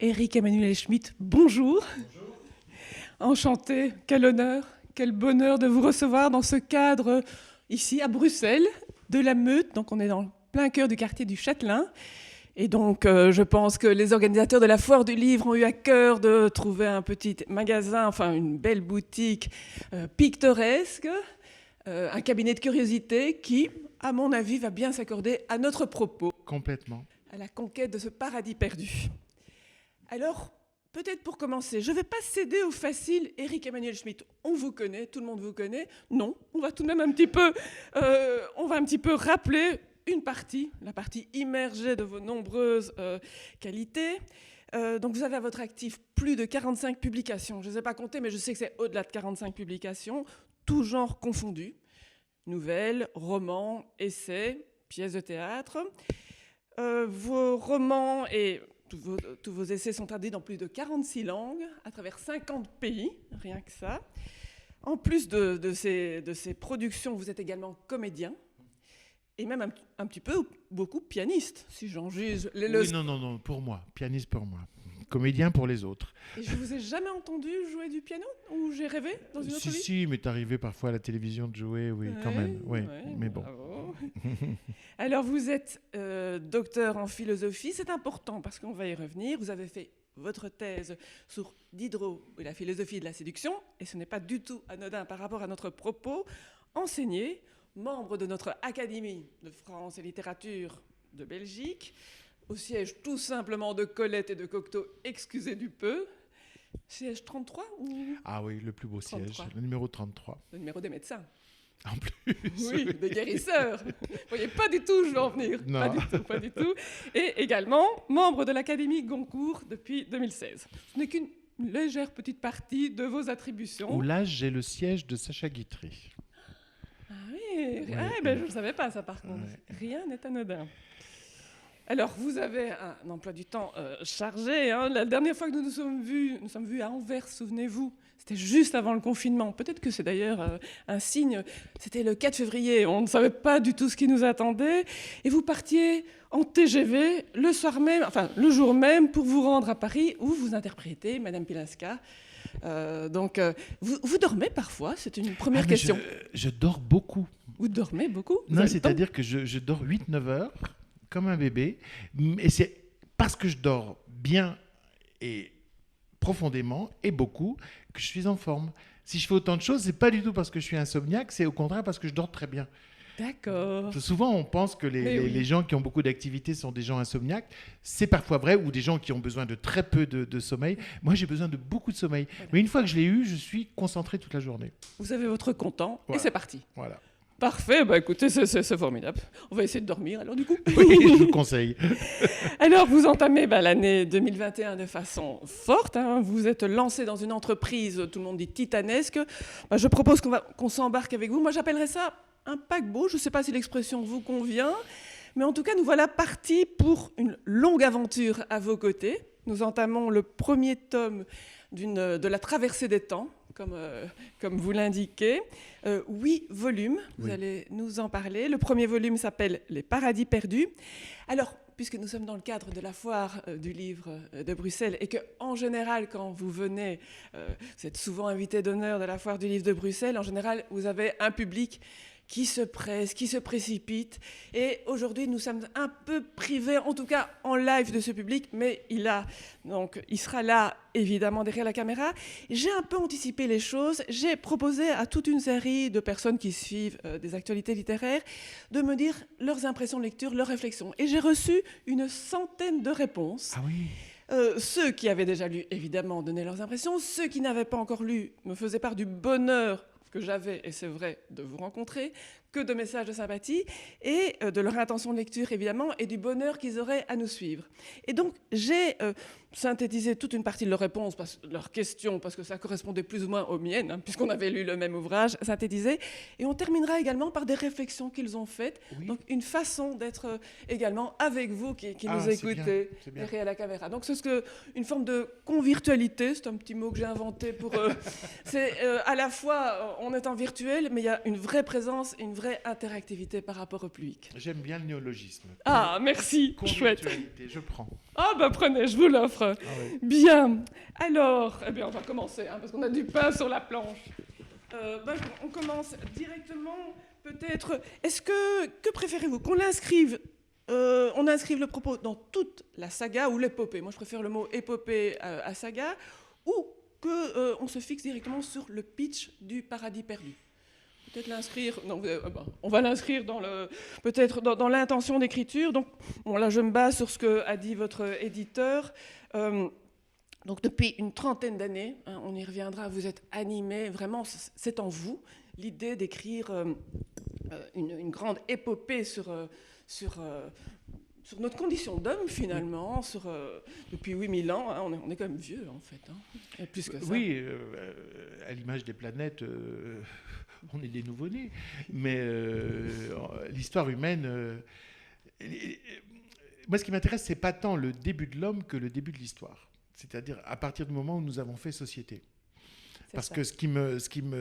Éric Emmanuel Schmitt, bonjour. Bonjour. Enchanté, quel honneur, quel bonheur de vous recevoir dans ce cadre ici à Bruxelles, de la Meute. Donc on est dans le plein cœur du quartier du Châtelain. Et donc je pense que les organisateurs de la Foire du Livre ont eu à cœur de trouver un petit magasin, enfin une belle boutique pittoresque, un cabinet de curiosité qui, à mon avis, va bien s'accorder à notre propos. Complètement. À la conquête de ce paradis perdu. Alors, peut-être pour commencer, je ne vais pas céder au facile. Éric Emmanuel Schmitt, on vous connaît, tout le monde vous connaît. Non, on va tout de même un petit peu rappeler une partie, la partie immergée de vos nombreuses qualités. Donc vous avez à votre actif plus de 45 publications. Je ne sais pas compter, mais je sais que c'est au-delà de 45 publications, tous genres confondus. Nouvelles, romans, essais, pièces de théâtre. Vos romans et tous vos essais sont traduits dans plus de 46 langues, à travers 50 pays, rien que ça. En plus de ces productions, vous êtes également comédien, et même un petit peu, beaucoup pianiste, si j'en juge. Oui, non, pour moi. Pianiste pour moi. Comédien pour les autres. Et je vous ai jamais entendu jouer du piano, ou j'ai rêvé dans une autre vie? Si, mais t'es arrivé parfois à la télévision de jouer, oui, quand même. Oui, mais bon. Bravo. Alors, vous êtes docteur en philosophie. C'est important parce qu'on va y revenir. Vous avez fait votre thèse sur Diderot et la philosophie de la séduction. Et ce n'est pas du tout anodin par rapport à notre propos. Enseigné, membre de notre Académie de France et littérature de Belgique, au siège tout simplement de Colette et de Cocteau, excusez du peu. Siège 33 ou... Ah oui, le plus beau 33. Siège, le numéro 33. Le numéro des médecins. En plus. Oui, des guérisseurs. Vous voyez pas du tout où je veux en venir. Non. Pas du tout. Et également, membre de l'Académie Goncourt depuis 2016. Ce n'est qu'une légère petite partie de vos attributions. Où là, j'ai le siège de Sacha Guitry. Ah oui, je ne savais pas ça par contre. Ouais. Rien n'est anodin. Alors, vous avez un emploi du temps chargé. Hein. La dernière fois que nous sommes vus à Anvers, souvenez-vous, c'était juste avant le confinement. Peut-être que c'est d'ailleurs un signe. C'était le 4 février. On ne savait pas du tout ce qui nous attendait. Et vous partiez en TGV le soir même, enfin le jour même, pour vous rendre à Paris, où vous interprétez Madame Pilasca. Vous dormez parfois? C'est une première question. Je dors beaucoup. Vous dormez beaucoup? Non, c'est-à-dire que je dors 8-9 heures. Comme un bébé, et c'est parce que je dors bien et profondément et beaucoup que je suis en forme. Si je fais autant de choses, c'est pas du tout parce que je suis insomniaque, c'est au contraire parce que je dors très bien. D'accord. Souvent, on pense que les gens qui ont beaucoup d'activités sont des gens insomniaques. C'est parfois vrai, ou des gens qui ont besoin de très peu de sommeil. Moi, j'ai besoin de beaucoup de sommeil. Voilà. Mais une fois que je l'ai eu, je suis concentré toute la journée. Vous avez votre content, voilà. Et c'est parti. Voilà. Parfait, écoutez, c'est formidable. On va essayer de dormir alors du coup. Oui, je vous conseille. Alors vous entamez l'année 2021 de façon forte. Hein. Vous êtes lancé dans une entreprise, tout le monde dit titanesque. Je propose qu'on s'embarque avec vous. Moi j'appellerais ça un paquebot. Je ne sais pas si l'expression vous convient. Mais en tout cas, nous voilà partis pour une longue aventure à vos côtés. Nous entamons le premier tome de la traversée des temps. Comme vous l'indiquez. 8 volumes, vous allez nous en parler. Le premier volume s'appelle « Les paradis perdus ». Alors, puisque nous sommes dans le cadre de la foire du livre de Bruxelles et qu'en général, quand vous venez, vous êtes souvent invité d'honneur de la foire du livre de Bruxelles, en général, vous avez un public qui se presse, qui se précipite. Et aujourd'hui, nous sommes un peu privés, en tout cas en live de ce public, mais il sera là, évidemment, derrière la caméra. J'ai un peu anticipé les choses. J'ai proposé à toute une série de personnes qui suivent des actualités littéraires de me dire leurs impressions de lecture, leurs réflexions. Et j'ai reçu une centaine de réponses. Ah oui. Ceux qui avaient déjà lu, évidemment, donnaient leurs impressions. Ceux qui n'avaient pas encore lu me faisaient part du bonheur que j'avais, et c'est vrai, de vous rencontrer, que de messages de sympathie, et de leur intention de lecture, évidemment, et du bonheur qu'ils auraient à nous suivre. Et donc, j'ai synthétisé toute une partie de leurs réponses, leurs questions, parce que ça correspondait plus ou moins aux miennes, hein, puisqu'on avait lu le même ouvrage, synthétisé. Et on terminera également par des réflexions qu'ils ont faites, donc une façon d'être également avec vous qui nous écoutez derrière la caméra. Donc, c'est une forme de convirtualité, c'est un petit mot que j'ai inventé pour... c'est à la fois, on est en virtuel, mais il y a une vraie présence et une vraie interactivité par rapport au public. J'aime bien le néologisme. Ah, merci, chouette. Je prends. Ah, prenez, je vous l'offre. offre. Ah oui. Bien. Alors, eh bien, on va commencer, parce qu'on a du pain sur la planche. On commence directement, peut-être. Que préférez-vous? Qu'on l'inscrive, on inscrive le propos dans toute la saga ou l'épopée? Moi, je préfère le mot épopée à saga. Ou qu'on se fixe directement sur le pitch du Paradis perdu? Peut-être l'inscrire. Non, on va l'inscrire peut-être dans l'intention d'écriture. Donc, bon, là, je me base sur ce qu'a dit votre éditeur. Donc, depuis une trentaine d'années, on y reviendra. Vous êtes animé, vraiment, c'est en vous l'idée d'écrire une grande épopée sur notre condition d'homme, finalement, depuis 8000 ans. On est quand même vieux, en fait. Et plus que ça. Oui, à l'image des planètes, on est des nouveau-nés. Mais l'histoire humaine... moi, ce qui m'intéresse, c'est pas tant le début de l'homme que le début de l'histoire. C'est-à-dire à partir du moment où nous avons fait société. Parce que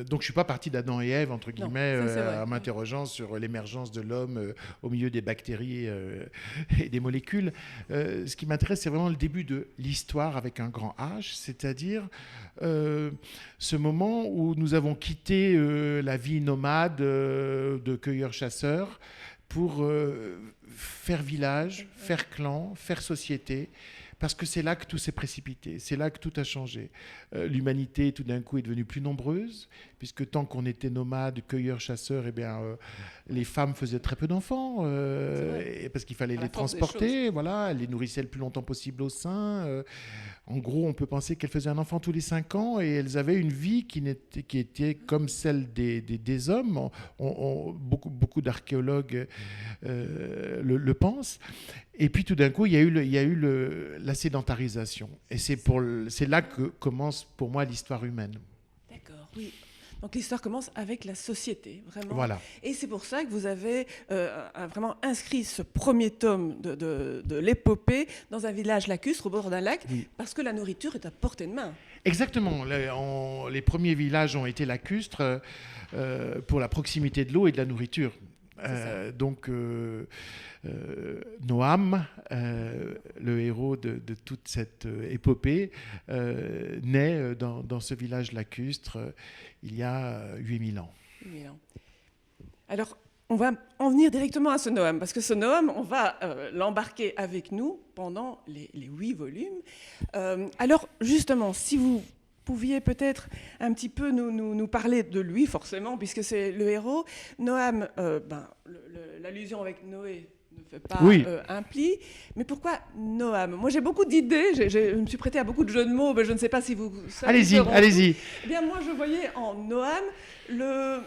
donc je suis pas parti d'Adam et Ève entre guillemets en m'interrogeant sur l'émergence de l'homme au milieu des bactéries et des molécules. Ce qui m'intéresse, c'est vraiment le début de l'histoire avec un grand H, c'est-à-dire ce moment où nous avons quitté la vie nomade de cueilleurs-chasseurs pour faire village, faire clan, faire société. Parce que c'est là que tout s'est précipité, c'est là que tout a changé. L'humanité, tout d'un coup, est devenue plus nombreuse, puisque tant qu'on était nomades, cueilleurs, chasseurs, les femmes faisaient très peu d'enfants, parce qu'il fallait les transporter, voilà, elles les nourrissaient le plus longtemps possible au sein. En gros, on peut penser qu'elles faisaient un enfant tous les 5 ans, et elles avaient une vie qui était comme celle des hommes. Beaucoup d'archéologues le pensent. Et puis tout d'un coup, il y a eu la sédentarisation. Et c'est là que commence pour moi l'histoire humaine. D'accord, oui. Donc l'histoire commence avec la société, vraiment. Voilà. Et c'est pour ça que vous avez vraiment inscrit ce premier tome de l'épopée dans un village lacustre au bord d'un lac, oui. Parce que la nourriture est à portée de main. Exactement. Les premiers villages ont été lacustres pour la proximité de l'eau et de la nourriture. Donc Noam, le héros de toute cette épopée, naît dans ce village lacustre il y a 8000 ans. 8000 ans. Alors, on va en venir directement à ce Noam, parce que ce Noam, on va l'embarquer avec nous pendant les 8 volumes. Alors, justement, si vous pouviez peut-être un petit peu nous parler de lui, forcément, puisque c'est le héros. Noam, l'allusion avec Noé ne fait pas un pli. Mais pourquoi Noam? Moi, j'ai beaucoup d'idées. Je me suis prêtée à beaucoup de jeux de mots. Mais je ne sais pas si vous... Allez-y. Eh bien, moi, je voyais en Noam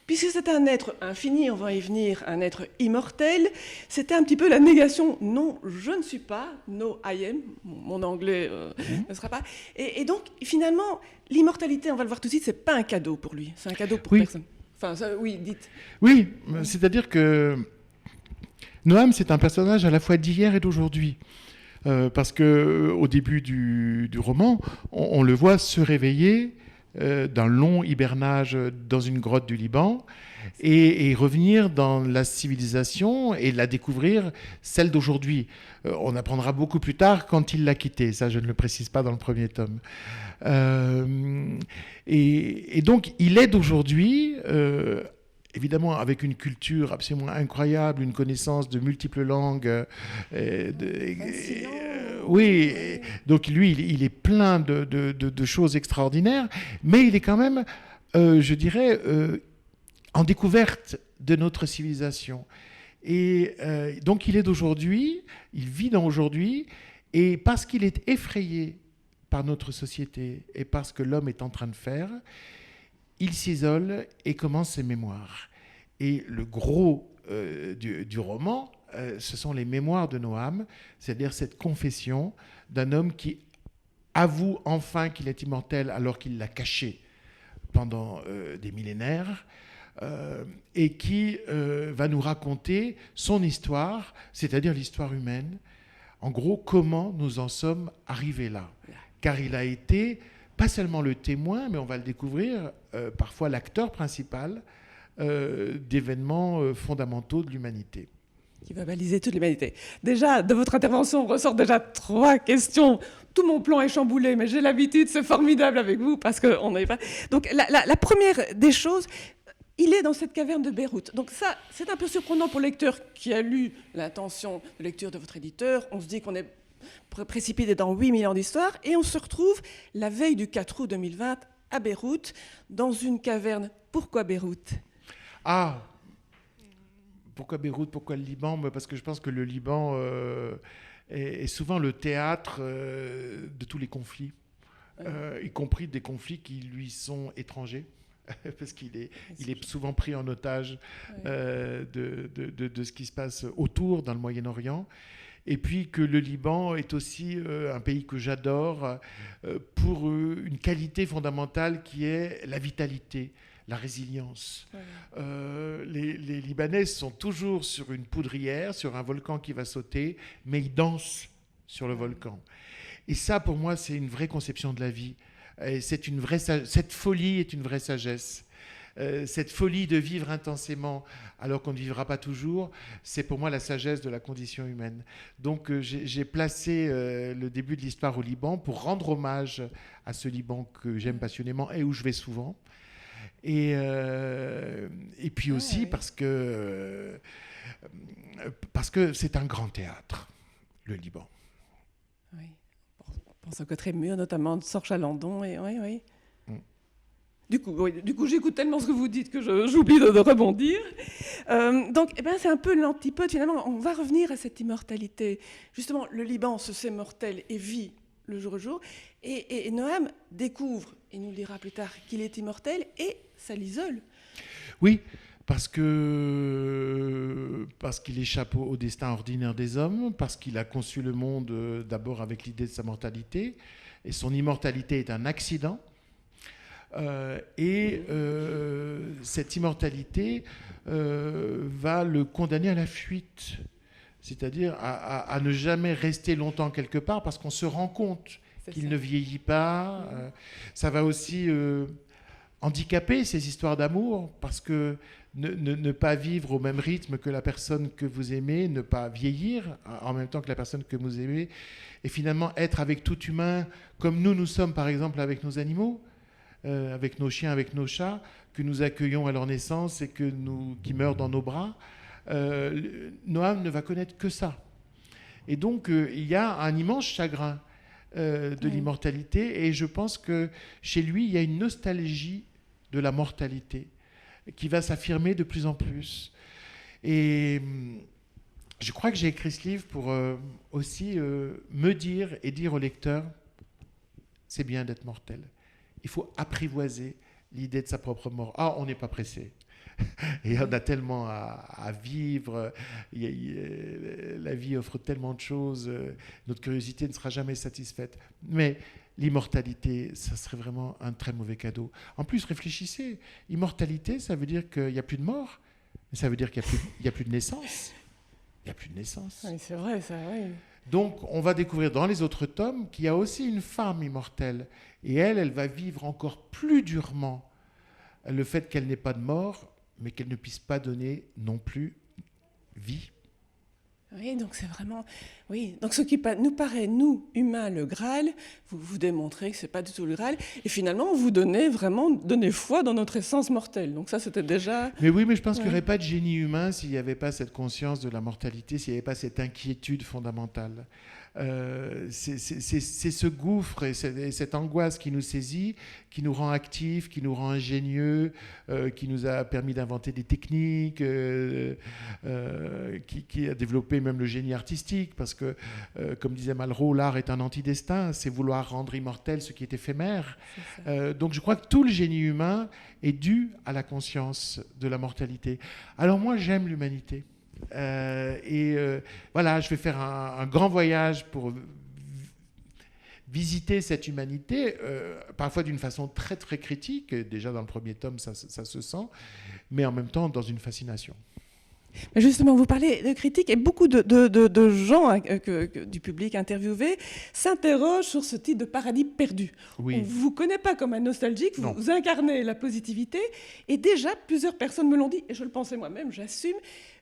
puisque c'est un être infini, on va y venir, un être immortel, c'était un petit peu la négation. Non, je ne suis pas, no I am, mon anglais ne sera pas. Et donc, finalement, l'immortalité, on va le voir tout de suite, c'est pas un cadeau pour lui, c'est un cadeau pour personne. Enfin, ça, oui, dites. Oui, c'est-à-dire que Noam, c'est un personnage à la fois d'hier et d'aujourd'hui. Parce qu'au début du roman, on le voit se réveiller d'un long hibernage dans une grotte du Liban et revenir dans la civilisation et la découvrir, celle d'aujourd'hui. On apprendra beaucoup plus tard quand il l'a quittée, ça je ne le précise pas dans le premier tome. Et donc il est d'aujourd'hui, évidemment avec une culture absolument incroyable, une connaissance de multiples langues. Oui, donc lui, il est plein de choses extraordinaires, mais il est quand même, je dirais, en découverte de notre civilisation. Et donc il est d'aujourd'hui, il vit dans aujourd'hui, et parce qu'il est effrayé par notre société et parce que l'homme est en train de faire, il s'isole et commence ses mémoires. Et le gros du roman, ce sont les mémoires de Noam, c'est-à-dire cette confession d'un homme qui avoue enfin qu'il est immortel alors qu'il l'a caché pendant des millénaires, et qui va nous raconter son histoire, c'est-à-dire l'histoire humaine, en gros comment nous en sommes arrivés là. Car il a été pas seulement le témoin, mais on va le découvrir, parfois l'acteur principal d'événements fondamentaux de l'humanité. qui va baliser toute l'humanité. Déjà, de votre intervention, ressort déjà 3 questions. Tout mon plan est chamboulé, mais j'ai l'habitude, c'est formidable avec vous, parce qu'on n'est pas... Donc, la première des choses, il est dans cette caverne de Beyrouth. Donc ça, c'est un peu surprenant pour le lecteur qui a lu l'intention de lecture de votre éditeur. On se dit qu'on est précipité dans 8000 ans d'histoire, et on se retrouve la veille du 4 août 2020 à Beyrouth, dans une caverne. Pourquoi Beyrouth ? Ah, pourquoi Beyrouth, pourquoi le Liban ? Parce que je pense que le Liban est souvent le théâtre de tous les conflits, y compris des conflits qui lui sont étrangers, parce qu'il est souvent pris en otage de ce qui se passe autour dans le Moyen-Orient. Et puis que le Liban est aussi un pays que j'adore pour une qualité fondamentale qui est la vitalité, la résilience. Les Libanais sont toujours sur une poudrière, sur un volcan qui va sauter, mais ils dansent sur le volcan. Et ça, pour moi, c'est une vraie conception de la vie. Et cette folie est une vraie sagesse. Cette folie de vivre intensément alors qu'on ne vivra pas toujours, c'est pour moi la sagesse de la condition humaine. Donc j'ai placé le début de l'histoire au Liban pour rendre hommage à ce Liban que j'aime passionnément et où je vais souvent. Et puis aussi parce que c'est un grand théâtre, le Liban. Oui, on pense au côté mur, notamment de Sor Chalandon. Et oui. Du coup, j'écoute tellement ce que vous dites que j'oublie de rebondir. Donc, c'est un peu l'antipode. Finalement, on va revenir à cette immortalité. Justement, le Liban se sait mortel et vit le jour au jour. Et Noam découvre, et nous le dira plus tard, qu'il est immortel, et ça l'isole. Oui, parce qu'il échappe au destin ordinaire des hommes, parce qu'il a conçu le monde d'abord avec l'idée de sa mortalité, et son immortalité est un accident. Cette immortalité va le condamner à la fuite, c'est-à-dire à ne jamais rester longtemps quelque part parce qu'on se rend compte qu'il ne vieillit pas. Ça va aussi handicaper ces histoires d'amour parce que ne pas vivre au même rythme que la personne que vous aimez, ne pas vieillir en même temps que la personne que vous aimez, et finalement être avec tout humain comme nous sommes par exemple avec nos animaux. Avec nos chiens, avec nos chats, que nous accueillons à leur naissance et qui meurent dans nos bras, Noam ne va connaître que ça. Et donc, il y a un immense chagrin de l'immortalité, et je pense que chez lui, il y a une nostalgie de la mortalité qui va s'affirmer de plus en plus. Et je crois que j'ai écrit ce livre pour aussi me dire et dire au lecteur, c'est bien d'être mortel. Il faut apprivoiser l'idée de sa propre mort. Ah, on n'est pas pressé. Et on a tellement à vivre. La vie offre tellement de choses. Notre curiosité ne sera jamais satisfaite. Mais l'immortalité, ça serait vraiment un très mauvais cadeau. En plus, réfléchissez. Immortalité, ça veut dire qu'il n'y a plus de mort. Mais ça veut dire qu'il n'y a plus de naissance. Il n'y a plus de naissance. Oui, c'est vrai, ça, oui. Donc, on va découvrir dans les autres tomes qu'il y a aussi une femme immortelle. Et elle va vivre encore plus durement le fait qu'elle n'ait pas de mort, mais qu'elle ne puisse pas donner non plus vie. Oui, donc c'est vraiment... Oui, donc ce qui nous paraît, nous, humains, le Graal, vous démontrez que ce n'est pas du tout le Graal, et finalement, vous donnez foi dans notre essence mortelle. Donc ça, c'était déjà... Mais oui, mais je pense qu'il n'y aurait pas de génie humain s'il n'y avait pas cette conscience de la mortalité, s'il n'y avait pas cette inquiétude fondamentale. C'est ce gouffre et cette angoisse qui nous saisit, qui nous rend actifs, qui nous rend ingénieux, qui nous a permis d'inventer des techniques, qui a développé même le génie artistique, parce que, comme disait Malraux, l'art est un antidestin, c'est vouloir rendre immortel ce qui est éphémère. Donc je crois que tout le génie humain est dû à la conscience de la mortalité. Alors moi, j'aime l'humanité. Voilà, je vais faire un grand voyage pour visiter cette humanité, parfois d'une façon très très critique. Déjà dans le premier tome, ça se sent, mais en même temps dans une fascination. Mais justement, vous parlez de critiques et beaucoup de gens du public interviewé s'interrogent sur ce type de paradis perdu. Oui. On ne vous connaît pas comme un nostalgique, vous incarnez la positivité, et déjà plusieurs personnes me l'ont dit, et je le pensais moi-même, j'assume.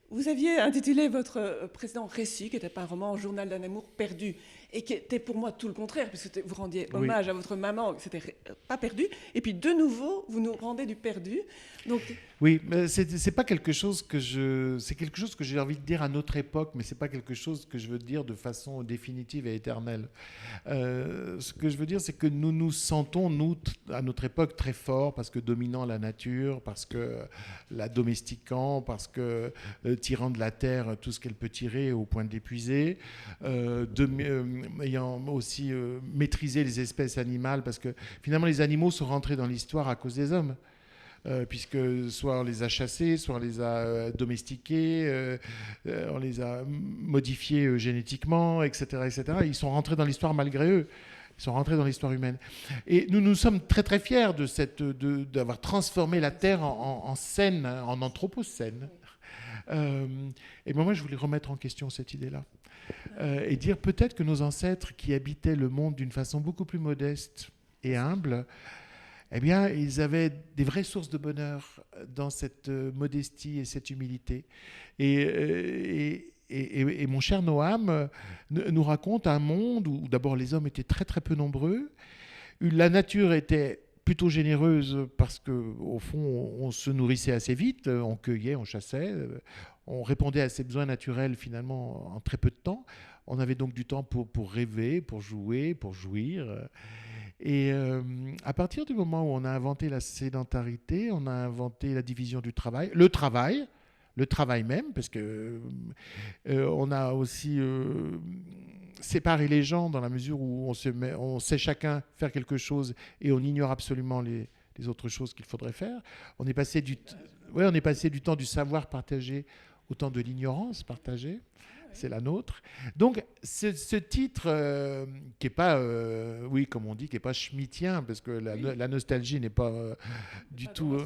Vous aviez intitulé votre précédent récit, qui n'était pas un roman, Journal d'un amour perdu, et qui était pour moi tout le contraire, puisque vous rendiez hommage à votre maman, c'était pas perdu, et puis de nouveau, vous nous rendez du perdu. Donc... Oui, mais c'est pas quelque chose c'est quelque chose que j'ai envie de dire à notre époque, mais c'est pas quelque chose que je veux dire de façon définitive et éternelle. Ce que je veux dire, c'est que nous nous sentons, nous, à notre époque, très forts, parce que dominant la nature, parce que la domestiquant, parce que tirant de la terre tout ce qu'elle peut tirer au point de l'épuiser, ayant aussi maîtrisé les espèces animales, parce que finalement les animaux sont rentrés dans l'histoire à cause des hommes. Puisque soit on les a chassés, soit on les a domestiqués, on les a modifiés génétiquement, etc., etc. Ils sont rentrés dans l'histoire malgré eux. Ils sont rentrés dans l'histoire humaine. Et nous sommes très très fiers d'avoir transformé la Terre en scène, en anthropocène. Et moi, je voulais remettre en question cette idée-là. Et dire peut-être que nos ancêtres qui habitaient le monde d'une façon beaucoup plus modeste et humble, eh bien, ils avaient des vraies sources de bonheur dans cette modestie et cette humilité. Et mon cher Noam nous raconte un monde où d'abord les hommes étaient très très peu nombreux, la nature était plutôt généreuse parce qu'au fond, on se nourrissait assez vite, on cueillait, on chassait, on répondait à ses besoins naturels finalement en très peu de temps. On avait donc du temps pour rêver, pour jouer, pour jouir. Et à partir du moment où on a inventé la sédentarité, on a inventé la division du travail, le travail même, parce que on a aussi séparé les gens dans la mesure où on sait chacun faire quelque chose et on ignore absolument les autres choses qu'il faudrait faire. On est passé du temps du savoir partagé au temps de l'ignorance partagée. C'est la nôtre. Donc, ce titre, qui n'est pas, comme on dit, qui n'est pas schmittien, parce que la nostalgie n'est pas du tout...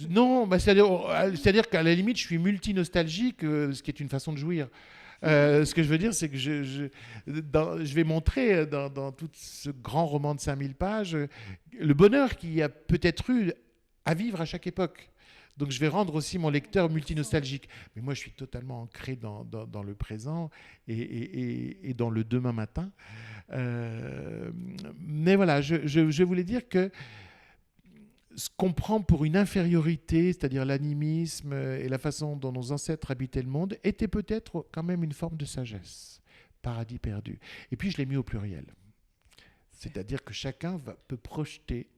non, c'est-à-dire qu'à la limite, je suis multi-nostalgique, ce qui est une façon de jouir. Ce que je veux dire, c'est que je vais montrer dans tout ce grand roman de 5000 pages le bonheur qu'il y a peut-être eu à vivre à chaque époque. Donc je vais rendre aussi mon lecteur multinostalgique. Mais moi, je suis totalement ancré dans le présent et dans le demain matin. Mais voilà, je voulais dire que ce qu'on prend pour une infériorité, c'est-à-dire l'animisme et la façon dont nos ancêtres habitaient le monde, était peut-être quand même une forme de sagesse. Paradis perdu. Et puis je l'ai mis au pluriel. C'est-à-dire que chacun peut projeter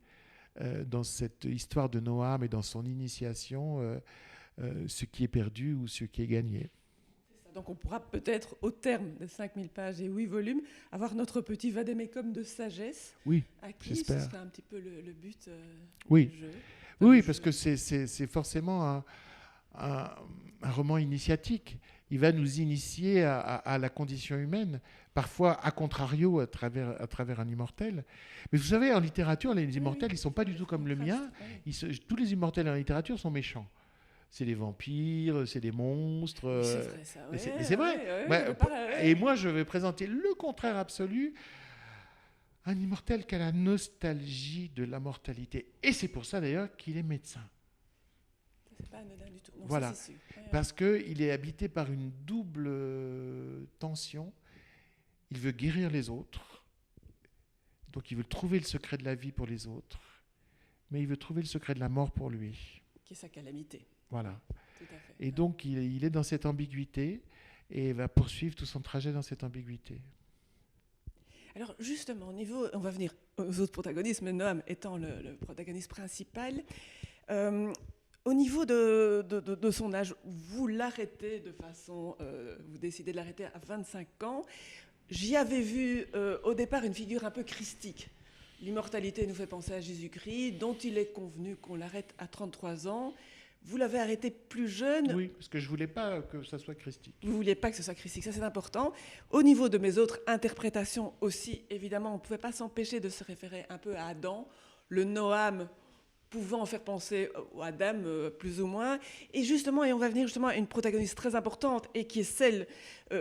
dans cette histoire de Noam et dans son initiation, ce qui est perdu ou ce qui est gagné. Donc on pourra peut-être, au terme de 5000 pages et 8 volumes, avoir notre petit vadémécum de sagesse. Oui, j'espère. Ce serait un petit peu le but du jeu. Oui, parce que c'est c'est forcément un roman initiatique. Il va nous initier à la condition humaine, parfois à contrario à travers un immortel. Mais vous savez, en littérature, les immortels, ils ne sont pas du tout comme le mien. Tous les immortels en littérature sont méchants. C'est des vampires, c'est des monstres. C'est vrai, ça. Ouais, c'est vrai. Et moi, je vais présenter le contraire absolu. Un immortel qui a la nostalgie de la mortalité. Et c'est pour ça, d'ailleurs, qu'il est médecin. C'est pas anodin du tout. Non, voilà. Ça, parce qu'il est habité par une double tension. Il veut guérir les autres. Donc, il veut trouver le secret de la vie pour les autres. Mais il veut trouver le secret de la mort pour lui. Qui est sa calamité. Voilà. Tout à fait. Et donc, il est dans cette ambiguïté et va poursuivre tout son trajet dans cette ambiguïté. Alors, justement, on va venir aux autres protagonistes, mais Noam étant le protagoniste principal. Au niveau de son âge, vous l'arrêtez de façon... vous décidez de l'arrêter à 25 ans. J'y avais vu au départ une figure un peu christique. L'immortalité nous fait penser à Jésus-Christ, dont il est convenu qu'on l'arrête à 33 ans. Vous l'avez arrêté plus jeune. Oui, parce que je ne voulais pas que ça soit christique. Vous ne vouliez pas que ce soit christique, ça c'est important. Au niveau de mes autres interprétations aussi, évidemment, on ne pouvait pas s'empêcher de se référer un peu à Adam, le Noam pouvant faire penser à Adam plus ou moins. Et on va venir justement à une protagoniste très importante et qui est celle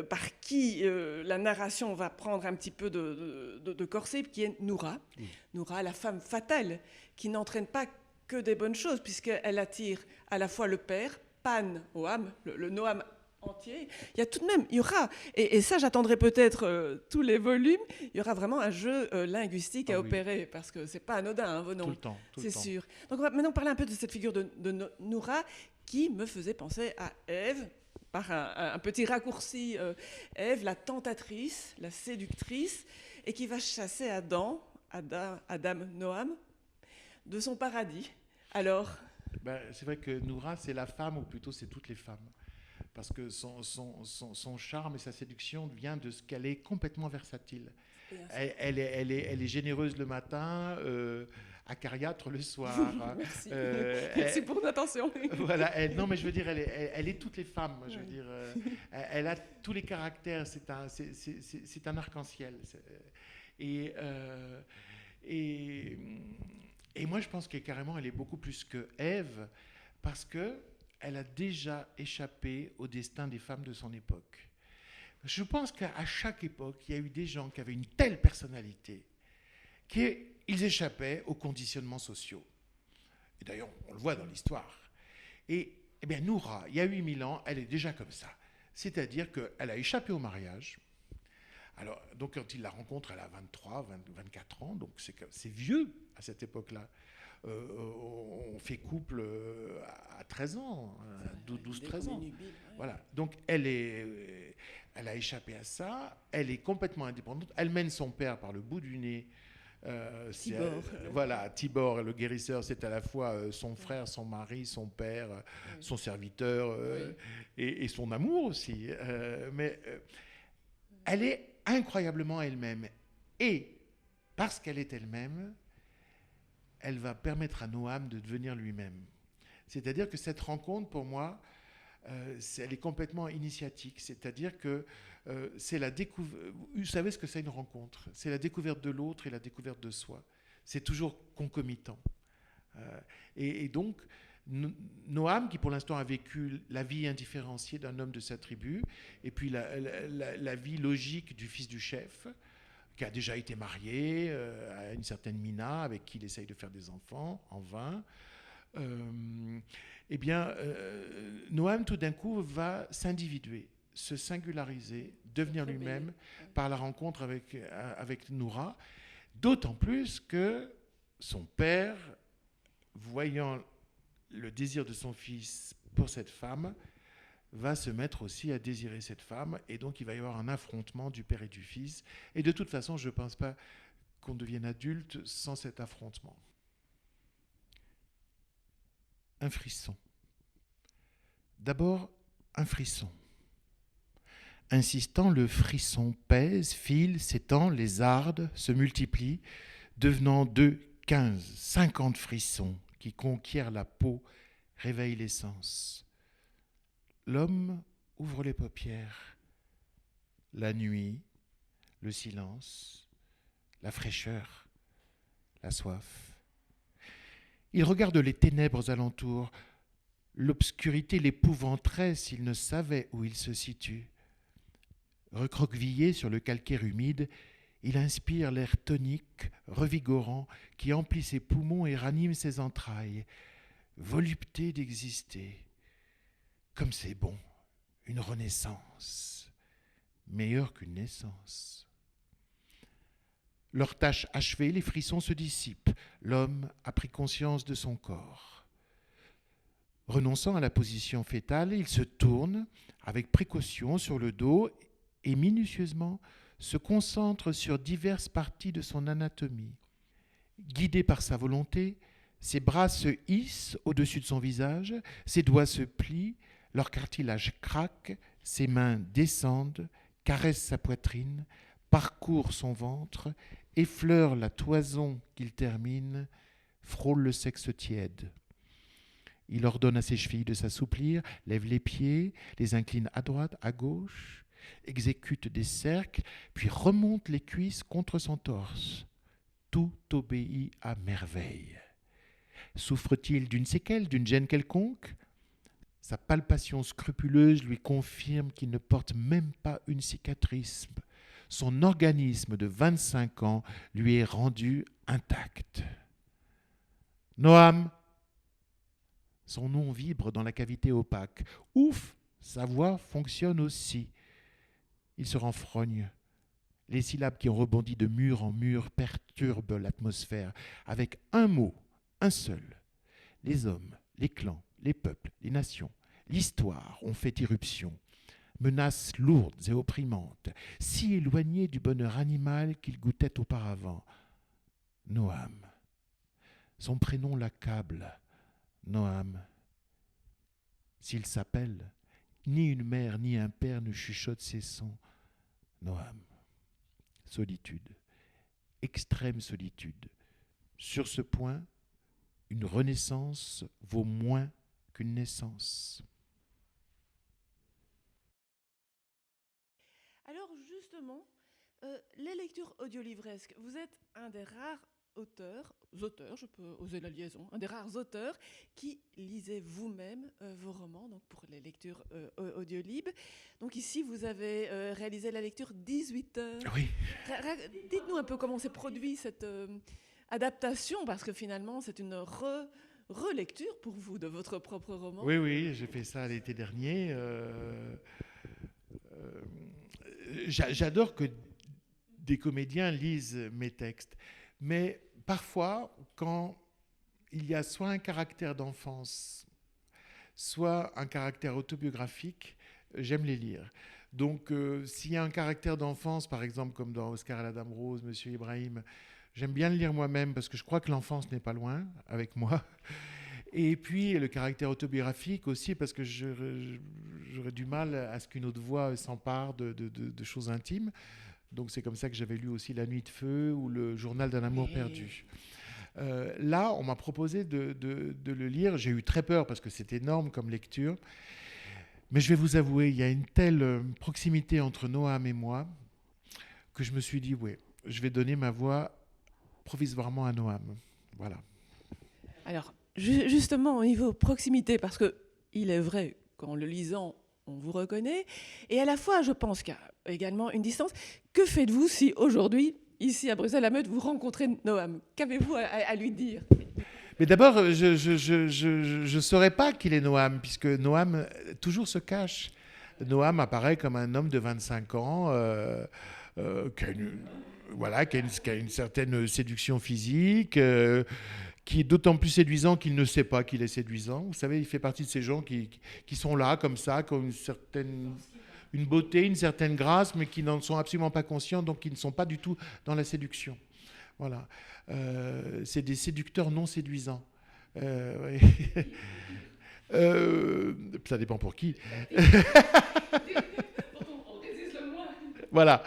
par qui la narration va prendre un petit peu de corset, qui est Noura. Oui. Noura, la femme fatale, qui n'entraîne pas que des bonnes choses, puisqu'elle attire à la fois le père, pan-Noam, le Noam entier, il y aura, et ça j'attendrai peut-être tous les volumes, il y aura vraiment un jeu linguistique à opérer, parce que c'est pas anodin, vos noms. Tout le temps. C'est sûr. Donc on va maintenant parler un peu de cette figure de Noura, qui me faisait penser à Ève, par un petit raccourci. Ève, la tentatrice, la séductrice, et qui va chasser Adam, Noam, de son paradis. Alors c'est vrai que Noura, c'est la femme, ou plutôt c'est toutes les femmes. Parce que son charme et sa séduction vient de ce qu'elle est complètement versatile. Elle est généreuse le matin, acariâtre le soir. Merci. Merci pour votre attention. Voilà. Non, mais je veux dire, elle est toutes les femmes. Je veux dire, elle a tous les caractères. C'est un arc-en-ciel. Et moi, je pense qu'elle est beaucoup plus que Ève, parce que elle a déjà échappé au destin des femmes de son époque. Je pense qu'à chaque époque, il y a eu des gens qui avaient une telle personnalité qu'ils échappaient aux conditionnements sociaux. Et d'ailleurs, on le voit dans l'histoire. Et bien, Noura, il y a 8000 ans, elle est déjà comme ça. C'est-à-dire qu'elle a échappé au mariage. Alors, donc, quand il la rencontre, elle a 23, 24 ans, donc c'est vieux à cette époque-là. On fait couple à 13 ans, 12-13 ans. Voilà. Donc, elle a échappé à ça, elle est complètement indépendante, elle mène son père par le bout du nez. Tibor. Voilà, Tibor, le guérisseur, c'est à la fois son frère, son mari, son père, son serviteur et son amour aussi. Mais elle est incroyablement elle-même. Et parce qu'elle est elle-même, elle va permettre à Noam de devenir lui-même. C'est-à-dire que cette rencontre, pour moi, elle est complètement initiatique. C'est-à-dire que c'est la découverte. Vous savez ce que c'est une rencontre? C'est la découverte de l'autre et la découverte de soi. C'est toujours concomitant. Et donc, Noam, qui pour l'instant a vécu la vie indifférenciée d'un homme de sa tribu, et puis la vie logique du fils du chef, qui a déjà été marié à une certaine Mina, avec qui il essaye de faire des enfants, en vain. Noam, tout d'un coup, va s'individuer, se singulariser, devenir lui-même par la rencontre avec Noura, d'autant plus que son père, voyant le désir de son fils pour cette femme, va se mettre aussi à désirer cette femme, et donc il va y avoir un affrontement du père et du fils. Et de toute façon, je ne pense pas qu'on devienne adulte sans cet affrontement. Un frisson. D'abord, un frisson. Insistant, le frisson pèse, file, s'étend, lézarde, se multiplie, devenant 2, 15, 50 frissons qui conquièrent la peau, réveillent les sens. L'homme ouvre les paupières. La nuit, le silence, la fraîcheur, la soif. Il regarde les ténèbres alentour. L'obscurité l'épouvanterait s'il ne savait où il se situe. Recroquevillé sur le calcaire humide, il inspire l'air tonique, revigorant, qui emplit ses poumons et ranime ses entrailles. Volupté d'exister. Comme c'est bon, une renaissance, meilleure qu'une naissance. Leur tâche achevée, les frissons se dissipent. L'homme a pris conscience de son corps. Renonçant à la position fétale, il se tourne avec précaution sur le dos et minutieusement se concentre sur diverses parties de son anatomie. Guidé par sa volonté, ses bras se hissent au-dessus de son visage, ses doigts se plient, leur cartilage craque, ses mains descendent, caressent sa poitrine, parcourent son ventre, effleurent la toison qu'il termine, frôlent le sexe tiède. Il ordonne à ses chevilles de s'assouplir, lève les pieds, les incline à droite, à gauche, exécute des cercles, puis remonte les cuisses contre son torse. Tout obéit à merveille. Souffre-t-il d'une séquelle, d'une gêne quelconque ? Sa palpation scrupuleuse lui confirme qu'il ne porte même pas une cicatrice. Son organisme de 25 ans lui est rendu intact. Noam, Son nom vibre dans la cavité opaque. Ouf, sa voix fonctionne aussi. Il se renfrogne. Les syllabes qui ont rebondi de mur en mur perturbent l'atmosphère. Avec un mot, un seul. Les hommes, les clans, les peuples, les nations, l'histoire ont fait irruption. Menaces lourdes et opprimantes, si éloignées du bonheur animal qu'il goûtait auparavant. Noam. Son prénom l'accable. Noam. S'il s'appelle, ni une mère ni un père ne chuchotent ses sons. Noam. Solitude. Extrême solitude. Sur ce point, une renaissance vaut moins qu'une naissance. Alors justement, les lectures audiolivresques, vous êtes un des rares auteurs, je peux oser la liaison, un des rares auteurs qui lisez vous-même vos romans, donc pour les lectures audiolibres. Donc ici, vous avez réalisé la lecture 18 heures. Oui. Dites-nous un peu comment s'est produit cette adaptation, parce que finalement, c'est une relecture pour vous de votre propre roman. Oui, j'ai fait ça l'été dernier. J'adore que des comédiens lisent mes textes, mais parfois, quand il y a soit un caractère d'enfance, soit un caractère autobiographique, j'aime les lire. Donc, s'il y a un caractère d'enfance, par exemple, comme dans Oscar et la Dame Rose, Monsieur Ibrahim, j'aime bien le lire moi-même parce que je crois que l'enfance n'est pas loin avec moi. Et puis le caractère autobiographique aussi, parce que j'aurais du mal à ce qu'une autre voix s'empare de choses intimes. Donc c'est comme ça que j'avais lu aussi La Nuit de Feu ou Le Journal d'un amour perdu. Là, on m'a proposé de le lire. J'ai eu très peur parce que c'est énorme comme lecture. Mais je vais vous avouer, il y a une telle proximité entre Noam et moi que je me suis dit, oui, je vais donner ma voix provisoirement à Noam. Voilà. Alors, justement, au niveau proximité, parce qu'il est vrai qu'en le lisant, on vous reconnaît, et à la fois, je pense qu'il y a également une distance. Que faites-vous si aujourd'hui, ici à Bruxelles, à Meudon, vous rencontrez Noam? Qu'avez-vous à lui dire? Mais d'abord, je ne saurais pas qu'il est Noam, puisque Noam toujours se cache. Noam apparaît comme un homme de 25 ans qui a une certaine séduction physique, qui est d'autant plus séduisant qu'il ne sait pas qu'il est séduisant. Vous savez, il fait partie de ces gens qui sont là, comme ça, qui ont une beauté, une certaine grâce, mais qui n'en sont absolument pas conscients, donc qui ne sont pas du tout dans la séduction. Voilà. C'est des séducteurs non séduisants. Ouais. Ça dépend pour qui. Voilà.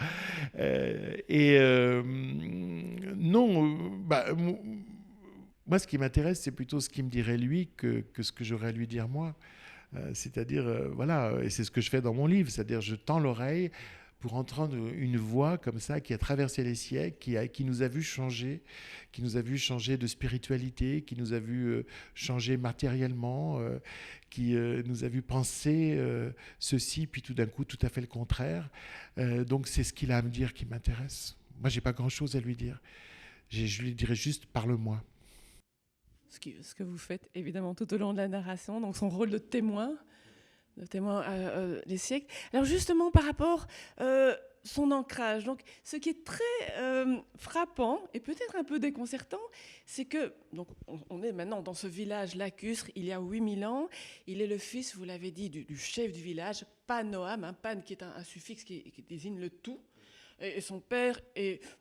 Moi, ce qui m'intéresse, c'est plutôt ce qu'il me dirait lui que ce que j'aurais à lui dire moi. C'est-à-dire, voilà, et c'est ce que je fais dans mon livre, c'est-à-dire je tends l'oreille pour entendre une voix comme ça qui a traversé les siècles, qui nous a vu changer, de spiritualité, qui nous a vu changer matériellement, qui nous a vu penser ceci, puis tout d'un coup, tout à fait le contraire. Donc c'est ce qu'il a à me dire qui m'intéresse. Moi, j'ai pas grand-chose à lui dire. Je lui dirais juste, parle-moi. Ce que vous faites évidemment tout au long de la narration, donc son rôle de témoin des siècles. Alors justement par rapport son ancrage, donc ce qui est très frappant et peut-être un peu déconcertant, c'est que donc on est maintenant dans ce village lacustre il y a 8000 ans. Il est le fils, vous l'avez dit, du chef du village, Pan Noam, Pan qui est un suffixe qui désigne le tout. Et son père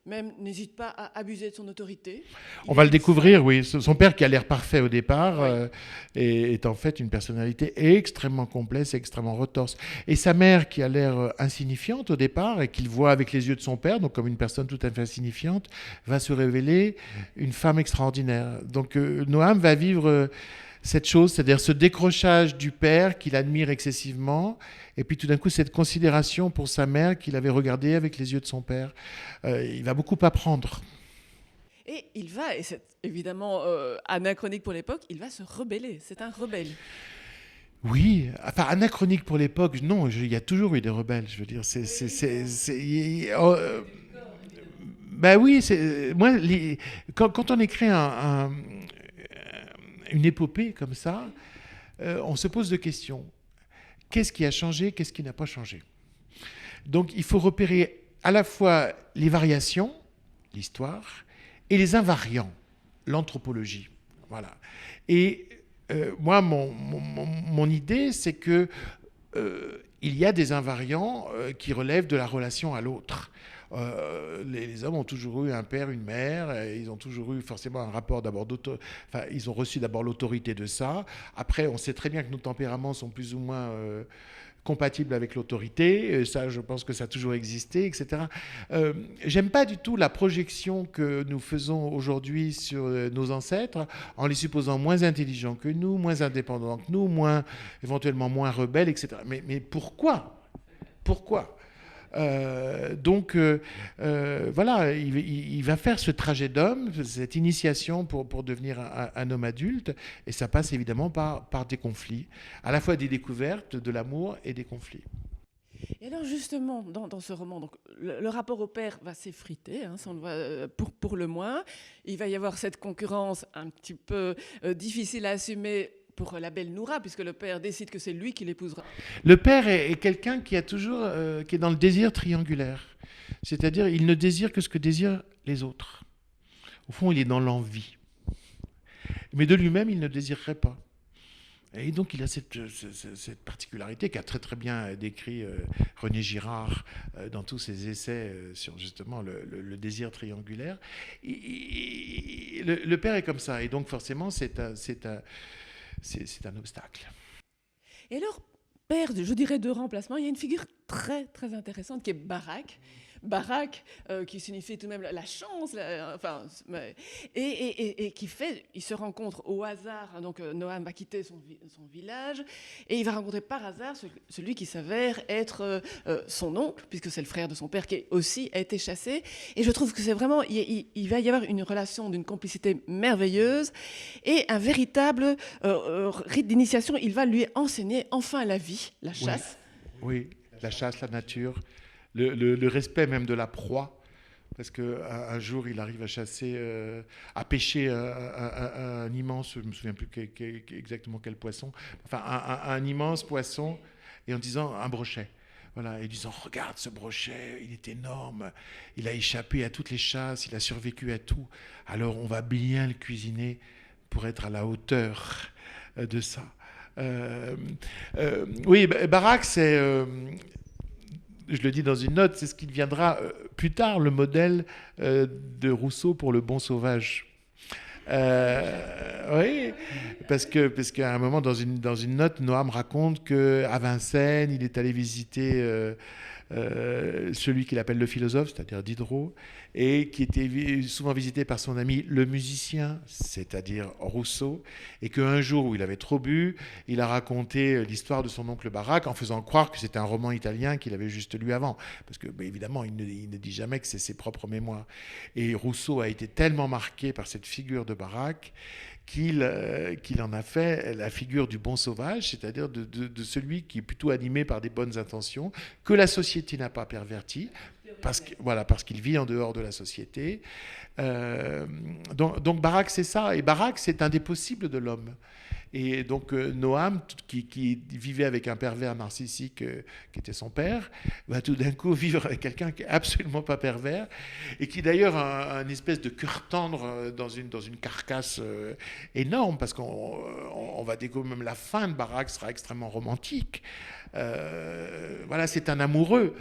même n'hésite pas à abuser de son autorité. On va le découvrir, oui. Son père, qui a l'air parfait au départ, est en fait une personnalité extrêmement complexe, extrêmement retorse. Et sa mère, qui a l'air insignifiante au départ, et qu'il voit avec les yeux de son père, donc comme une personne tout à fait insignifiante, va se révéler une femme extraordinaire. Donc Noam va vivre cette chose, c'est-à-dire ce décrochage du père qu'il admire excessivement, et puis tout d'un coup cette considération pour sa mère qu'il avait regardée avec les yeux de son père. Il va beaucoup apprendre. Et c'est évidemment anachronique pour l'époque, il va se rebeller, c'est un rebelle. Oui, enfin anachronique pour l'époque, non, il y a toujours eu des rebelles, je veux dire, ben oui, moi, quand on écrit une épopée comme ça, on se pose deux questions. Qu'est-ce qui a changé? Qu'est-ce qui n'a pas changé? Donc, il faut repérer à la fois les variations, l'histoire, et les invariants, l'anthropologie. Voilà. Et moi, mon idée, c'est que il y a des invariants qui relèvent de la relation à l'autre. Les hommes ont toujours eu un père, une mère, ils ont toujours eu forcément un rapport d'abord enfin, ils ont reçu d'abord l'autorité de ça. Après, on sait très bien que nos tempéraments sont plus ou moins compatible avec l'autorité, ça je pense que ça a toujours existé, etc. J'aime pas du tout la projection que nous faisons aujourd'hui sur nos ancêtres en les supposant moins intelligents que nous, moins indépendants que nous, éventuellement moins rebelles, etc. Mais pourquoi? Pourquoi? Voilà, il va faire ce trajet d'homme, cette initiation pour devenir un homme adulte, et ça passe évidemment par des conflits, à la fois des découvertes, de l'amour et des conflits. Et alors justement, dans ce roman, donc, le rapport au père va s'effriter, hein, ça on le voit pour le moins. Il va y avoir cette concurrence un petit peu difficile à assumer pour la belle Noura, puisque le père décide que c'est lui qui l'épousera. Le père est quelqu'un qui est dans le désir triangulaire. C'est-à-dire, il ne désire que ce que désirent les autres. Au fond, il est dans l'envie. Mais de lui-même, il ne désirerait pas. Et donc, il a cette particularité qu'a très très bien décrit René Girard dans tous ses essais sur justement le désir triangulaire. Le père est comme ça. Et donc, forcément, c'est un obstacle. Et alors, père, je dirais de remplacement, il y a une figure très très intéressante qui est Barak. Barak, qui signifie tout de même la chance, et qui fait, il se rencontre au hasard, hein, donc Noam va quitter son village, et il va rencontrer par hasard celui qui s'avère être son oncle, puisque c'est le frère de son père qui aussi a été chassé, et je trouve que c'est vraiment, il va y avoir une relation d'une complicité merveilleuse, et un véritable rite d'initiation, il va lui enseigner enfin la vie, la chasse. Oui, la chasse, la nature. Le respect même de la proie, parce qu'un jour, il arrive à chasser, à pêcher un immense, je ne me souviens plus exactement quel poisson, enfin un immense poisson, et en disant un brochet. Voilà, et disant, regarde ce brochet, il est énorme, il a échappé à toutes les chasses, il a survécu à tout, alors on va bien le cuisiner pour être à la hauteur de ça. Oui, Barak, je le dis dans une note, c'est ce qui deviendra plus tard le modèle de Rousseau pour le bon sauvage. Oui, parce qu'à un moment, dans une note, Noam raconte qu'à Vincennes, il est allé visiter celui qu'il appelle le philosophe, c'est-à-dire Diderot, et qui était souvent visité par son ami le musicien, c'est-à-dire Rousseau, et qu'un jour où il avait trop bu, il a raconté l'histoire de son oncle Barak en faisant croire que c'était un roman italien qu'il avait juste lu avant, parce que évidemment il ne dit jamais que c'est ses propres mémoires. Et Rousseau a été tellement marqué par cette figure de Barak qu'il en a fait la figure du bon sauvage, c'est-à-dire de celui qui est plutôt animé par des bonnes intentions, que la société n'a pas perverti, parce qu'il vit en dehors de la société. Donc Barak, c'est ça. Et Barak, c'est un des possibles de l'homme. Et donc Noam, qui vivait avec un pervers narcissique qui était son père, va tout d'un coup vivre avec quelqu'un qui n'est absolument pas pervers et qui d'ailleurs a une espèce de cœur tendre dans une carcasse énorme, parce qu'on va découvrir même la fin de Barak sera extrêmement romantique. Voilà, c'est un amoureux.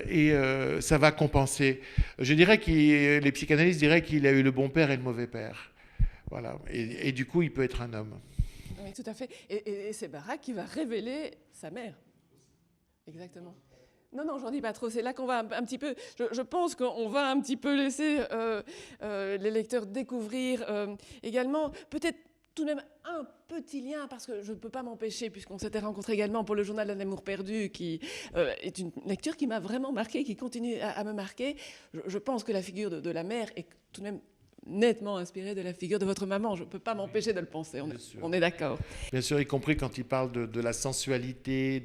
Et ça va compenser. Je dirais que les psychanalystes diraient qu'il a eu le bon père et le mauvais père. Voilà. Et du coup, il peut être un homme. Oui, tout à fait. Et c'est Barak qui va révéler sa mère. Exactement. Non, j'en dis pas trop. C'est là qu'on va un petit peu... Je pense qu'on va un petit peu laisser les lecteurs découvrir également, peut-être tout de même un petit lien, parce que je ne peux pas m'empêcher, puisqu'on s'était rencontrés également pour le journal d'un amour perdu, qui est une lecture qui m'a vraiment marquée, qui continue à me marquer. Je pense que la figure de la mère est tout de même nettement inspirée de la figure de votre maman. Je ne peux pas m'empêcher de le penser, on est d'accord. Bien sûr, y compris quand il parle de la sensualité,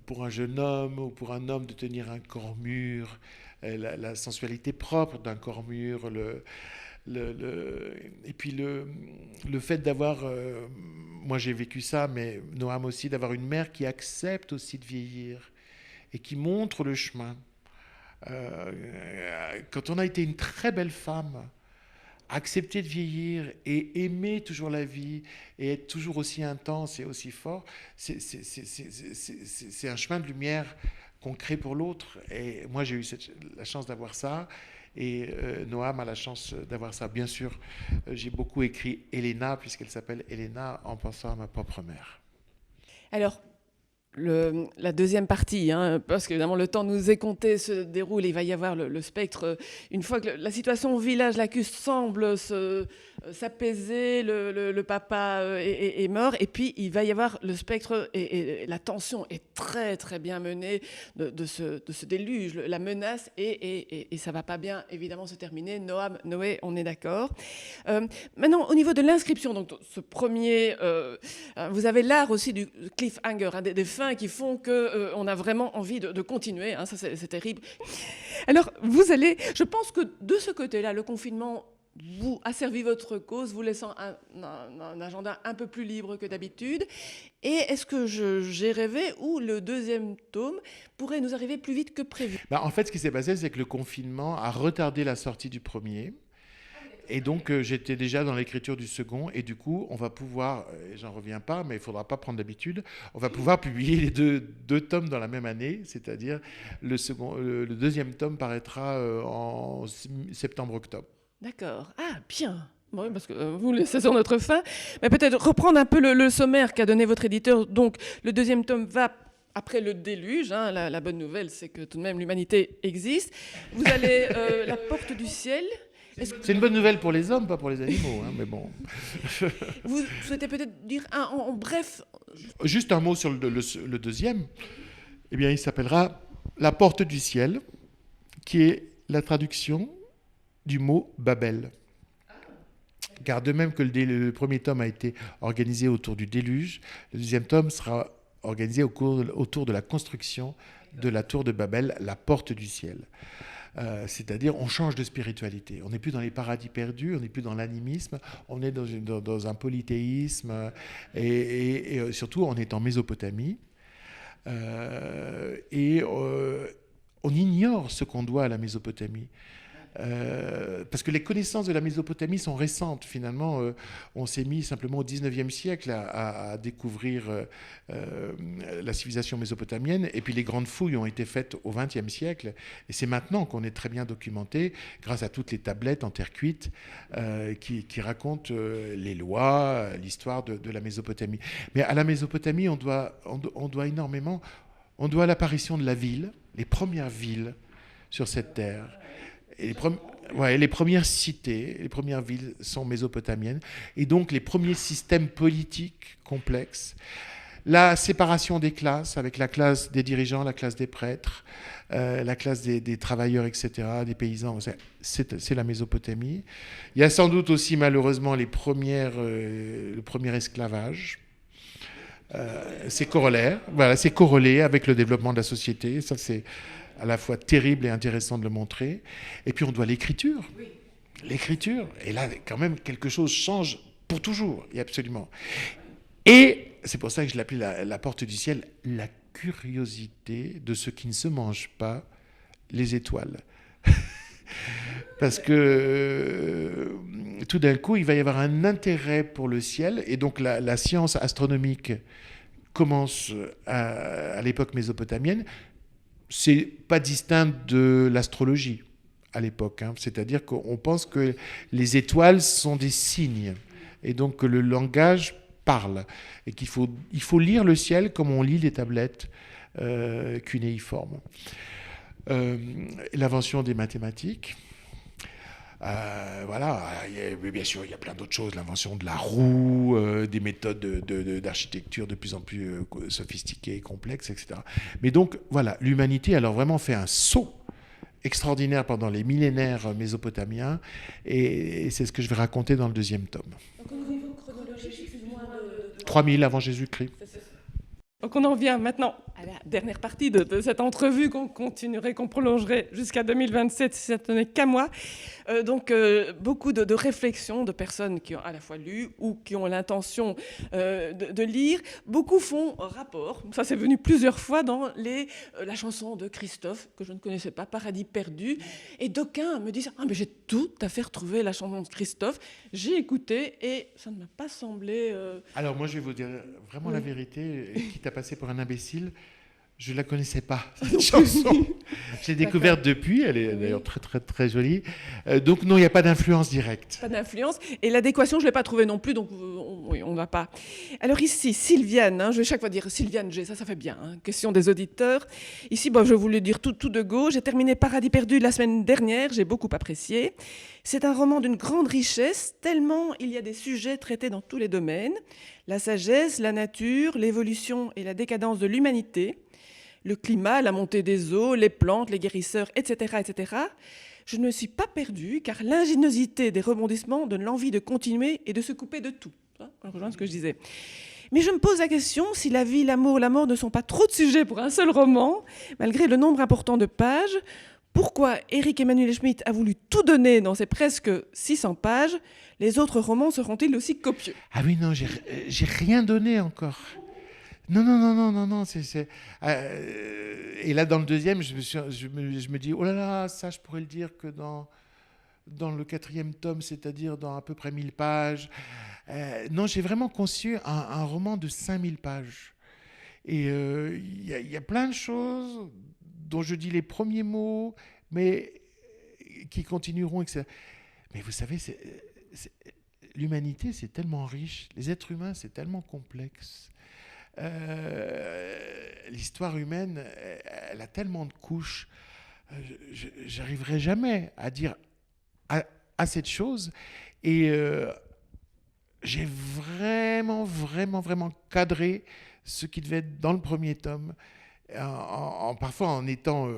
pour un jeune homme ou pour un homme de tenir un corps mûr, la sensualité propre d'un corps mûr, et puis le fait d'avoir, moi j'ai vécu ça, mais Noam aussi, d'avoir une mère qui accepte aussi de vieillir et qui montre le chemin. Quand on a été une très belle femme, accepter de vieillir et aimer toujours la vie et être toujours aussi intense et aussi fort, c'est un chemin de lumière qu'on crée pour l'autre. Et moi, j'ai eu la chance d'avoir ça. Et Noam a la chance d'avoir ça. Bien sûr, j'ai beaucoup écrit Elena, puisqu'elle s'appelle Elena, en pensant à ma propre mère. Alors, la deuxième partie, hein, parce qu'évidemment le temps nous est compté, se déroule, il va y avoir le spectre. Une fois que la situation au village lacustre semble s'apaiser, le papa est mort, et puis il va y avoir le spectre, et la tension est très très bien menée de ce déluge, la menace, et ça va pas bien évidemment se terminer. Noam, Noé, on est d'accord. Maintenant, au niveau de l'inscription, donc ce premier, vous avez l'art aussi du cliffhanger, hein, des fins qui font qu'on a vraiment envie de continuer, hein, ça c'est terrible. Alors vous allez, je pense que de ce côté-là, le confinement vous a servi votre cause, vous laissant un agenda un peu plus libre que d'habitude. Et est-ce que j'ai rêvé, ou le deuxième tome pourrait nous arriver plus vite que prévu? En fait, ce qui s'est passé, c'est que le confinement a retardé la sortie du premier. Et donc, j'étais déjà dans l'écriture du second. Et du coup, on va pouvoir, j'en reviens pas, mais il ne faudra pas prendre d'habitude, on va pouvoir publier les deux tomes dans la même année. C'est-à-dire, le deuxième tome paraîtra en septembre-octobre. D'accord. Ah, bien. Oui, parce que vous laissez sur notre fin. Mais peut-être reprendre un peu le sommaire qu'a donné votre éditeur. Donc, le deuxième tome va après le déluge. Hein. La bonne nouvelle, c'est que tout de même, l'humanité existe. Vous allez la porte du ciel. C'est une bonne nouvelle pour les hommes, pas pour les animaux, hein, mais bon. Vous souhaitez peut-être dire en bref... Juste un mot sur le deuxième. Eh bien, il s'appellera La porte du ciel, qui est la traduction du mot Babel. Car de même que le premier tome a été organisé autour du déluge, le deuxième tome sera organisé autour de la construction de la tour de Babel, la porte du ciel. C'est-à-dire, on change de spiritualité. On n'est plus dans les paradis perdus, on n'est plus dans l'animisme, on est dans un polythéisme, et surtout, on est en Mésopotamie. On ignore ce qu'on doit à la Mésopotamie. Parce que les connaissances de la Mésopotamie sont récentes. Finalement, on s'est mis simplement au 19e siècle à découvrir la civilisation mésopotamienne, et puis les grandes fouilles ont été faites au 20e siècle, et c'est maintenant qu'on est très bien documenté grâce à toutes les tablettes en terre cuite qui racontent les lois, l'histoire de la Mésopotamie. Mais à la Mésopotamie, on doit énormément, on doit l'apparition de la ville, les premières villes sur cette terre. Et les premières cités, les premières villes sont mésopotamiennes. Et donc, les premiers systèmes politiques complexes. La séparation des classes, avec la classe des dirigeants, la classe des prêtres, la classe des travailleurs, etc., des paysans, c'est la Mésopotamie. Il y a sans doute aussi, malheureusement, le premier esclavage. C'est corollaire. Voilà, c'est corrélé avec le développement de la société. Ça, c'est à la fois terrible et intéressant de le montrer. Et puis on doit l'écriture. Oui. L'écriture. Et là, quand même, quelque chose change pour toujours. Et absolument. Et c'est pour ça que je l'appelais la porte du ciel, la curiosité de ce qui ne se mange pas, les étoiles. Parce que tout d'un coup, il va y avoir un intérêt pour le ciel. Et donc la science astronomique commence à l'époque mésopotamienne. C'est pas distinct de l'astrologie à l'époque, hein. C'est-à-dire qu'on pense que les étoiles sont des signes, et donc que le langage parle, et qu'il faut lire le ciel comme on lit les tablettes cunéiformes. L'invention des mathématiques. Voilà, bien sûr, il y a plein d'autres choses, l'invention de la roue, des méthodes d'architecture de plus en plus sophistiquées et complexes, etc. Mais donc, voilà, l'humanité a alors vraiment fait un saut extraordinaire pendant les millénaires mésopotamiens, et c'est ce que je vais raconter dans le deuxième tome. Donc, au niveau chronologique, plus ou moins 3000 avant Jésus-Christ. Donc, on en vient maintenant à la dernière partie de cette entrevue qu'on continuerait, qu'on prolongerait jusqu'à 2027, si ça tenait qu'à moi. Beaucoup de réflexions de personnes qui ont à la fois lu ou qui ont l'intention de lire. Beaucoup font rapport, ça c'est venu plusieurs fois dans la chanson de Christophe, que je ne connaissais pas, Paradis perdu. Et d'aucuns me disent « Ah, mais j'ai tout à fait retrouvé la chanson de Christophe. » J'ai écouté et ça ne m'a pas semblé... Alors moi, je vais vous dire vraiment la vérité, quitte à passer pour un imbécile. Je ne la connaissais pas, cette chanson. Je l'ai découverte depuis, elle est d'ailleurs très, très, très jolie. Donc non, il n'y a pas d'influence directe. Pas d'influence. Et l'adéquation, je ne l'ai pas trouvée non plus, donc on ne va pas. Alors ici, Sylviane, je vais chaque fois dire Sylviane G, ça fait bien, question des auditeurs. Ici, je voulais dire tout de go. J'ai terminé Paradis perdu la semaine dernière, j'ai beaucoup apprécié. C'est un roman d'une grande richesse, tellement il y a des sujets traités dans tous les domaines. La sagesse, la nature, l'évolution et la décadence de l'humanité. Le climat, la montée des eaux, les plantes, les guérisseurs, etc., etc. Je ne me suis pas perdue car l'ingéniosité des rebondissements donne l'envie de continuer et de se couper de tout. On rejoint ce que je disais. Mais je me pose la question si la vie, l'amour, la mort ne sont pas trop de sujets pour un seul roman, malgré le nombre important de pages. Pourquoi Éric Emmanuel Schmitt a voulu tout donner dans ses presque 600 pages? Les autres romans seront-ils aussi copieux? Ah oui, non, j'ai rien donné encore. Non. Et là, dans le deuxième, je me dis, oh là là, ça, je pourrais le dire que dans le 4e tome, c'est-à-dire dans à peu près 1000 pages. Non, j'ai vraiment conçu un roman de 5000 pages. Et il y a plein de choses dont je dis les premiers mots, mais qui continueront, etc. Mais vous savez, l'humanité, c'est tellement riche. Les êtres humains, c'est tellement complexe. L'histoire humaine, elle a tellement de couches. J'arriverai jamais à dire assez de choses. Et j'ai vraiment cadré ce qui devait être dans le premier tome, parfois en ayant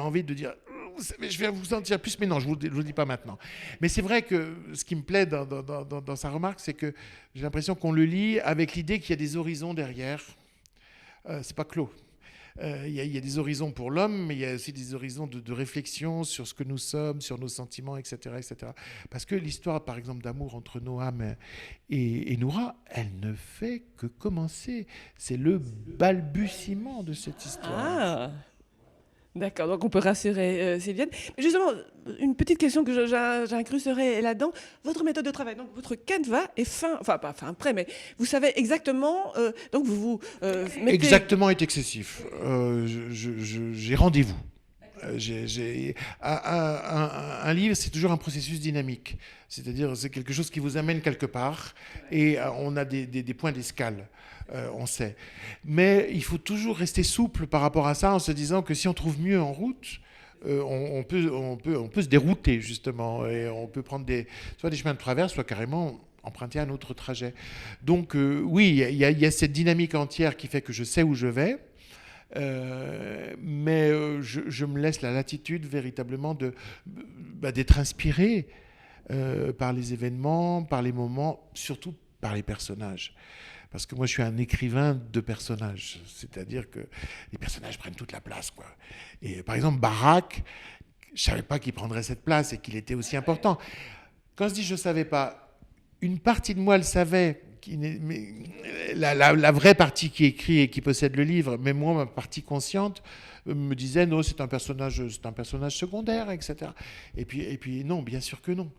envie de dire je vais vous en dire plus, mais non, je ne vous dis pas maintenant. Mais c'est vrai que ce qui me plaît dans sa remarque, c'est que j'ai l'impression qu'on le lit avec l'idée qu'il y a des horizons derrière. C'est pas clos. Il y a des horizons pour l'homme, mais il y a aussi des horizons de réflexion sur ce que nous sommes, sur nos sentiments, etc. etc. Parce que l'histoire, par exemple, d'amour entre Noam et Noura, elle ne fait que commencer. C'est le balbutiement de cette histoire. Ah, d'accord, donc on peut rassurer Sylviane. Mais justement, une petite question que j'incrusterai là-dedans. Votre méthode de travail, donc votre canevas est pas fin prêt, mais vous savez exactement, donc vous mettez... Exactement est excessif. J'ai rendez-vous. Un livre, c'est toujours un processus dynamique. C'est-à-dire, c'est quelque chose qui vous amène quelque part et on a des points d'escale. On sait. Mais il faut toujours rester souple par rapport à ça en se disant que si on trouve mieux en route, on peut se dérouter justement et on peut prendre soit des chemins de travers, soit carrément emprunter un autre trajet. Donc oui, il y a cette dynamique entière qui fait que je sais où je vais. Mais je me laisse la latitude véritablement d'être inspiré par les événements, par les moments, surtout par les personnages. Parce que moi, je suis un écrivain de personnages. C'est-à-dire que les personnages prennent toute la place, quoi. Et par exemple, Barak, je ne savais pas qu'il prendrait cette place et qu'il était aussi important. Quand je dis je ne savais pas, une partie de moi le savait, mais la vraie partie qui écrit et qui possède le livre, mais moi, ma partie consciente, me disait non, c'est un personnage secondaire, etc. Et puis non, bien sûr que non.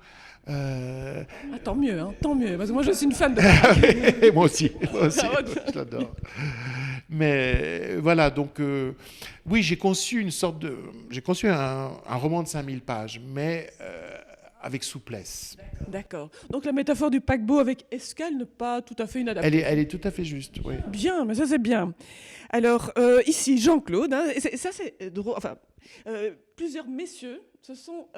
Tant mieux, parce que moi je suis une fan de... moi aussi, je l'adore. Mais voilà, donc oui, j'ai conçu un roman de 5000 pages, mais avec souplesse. D'accord. Donc la métaphore du paquebot avec escale n'est pas tout à fait inadaptée. Elle est tout à fait juste, oui. Bien, mais ça c'est bien. Alors ici Jean-Claude, ça c'est drôle. Enfin, plusieurs messieurs se sont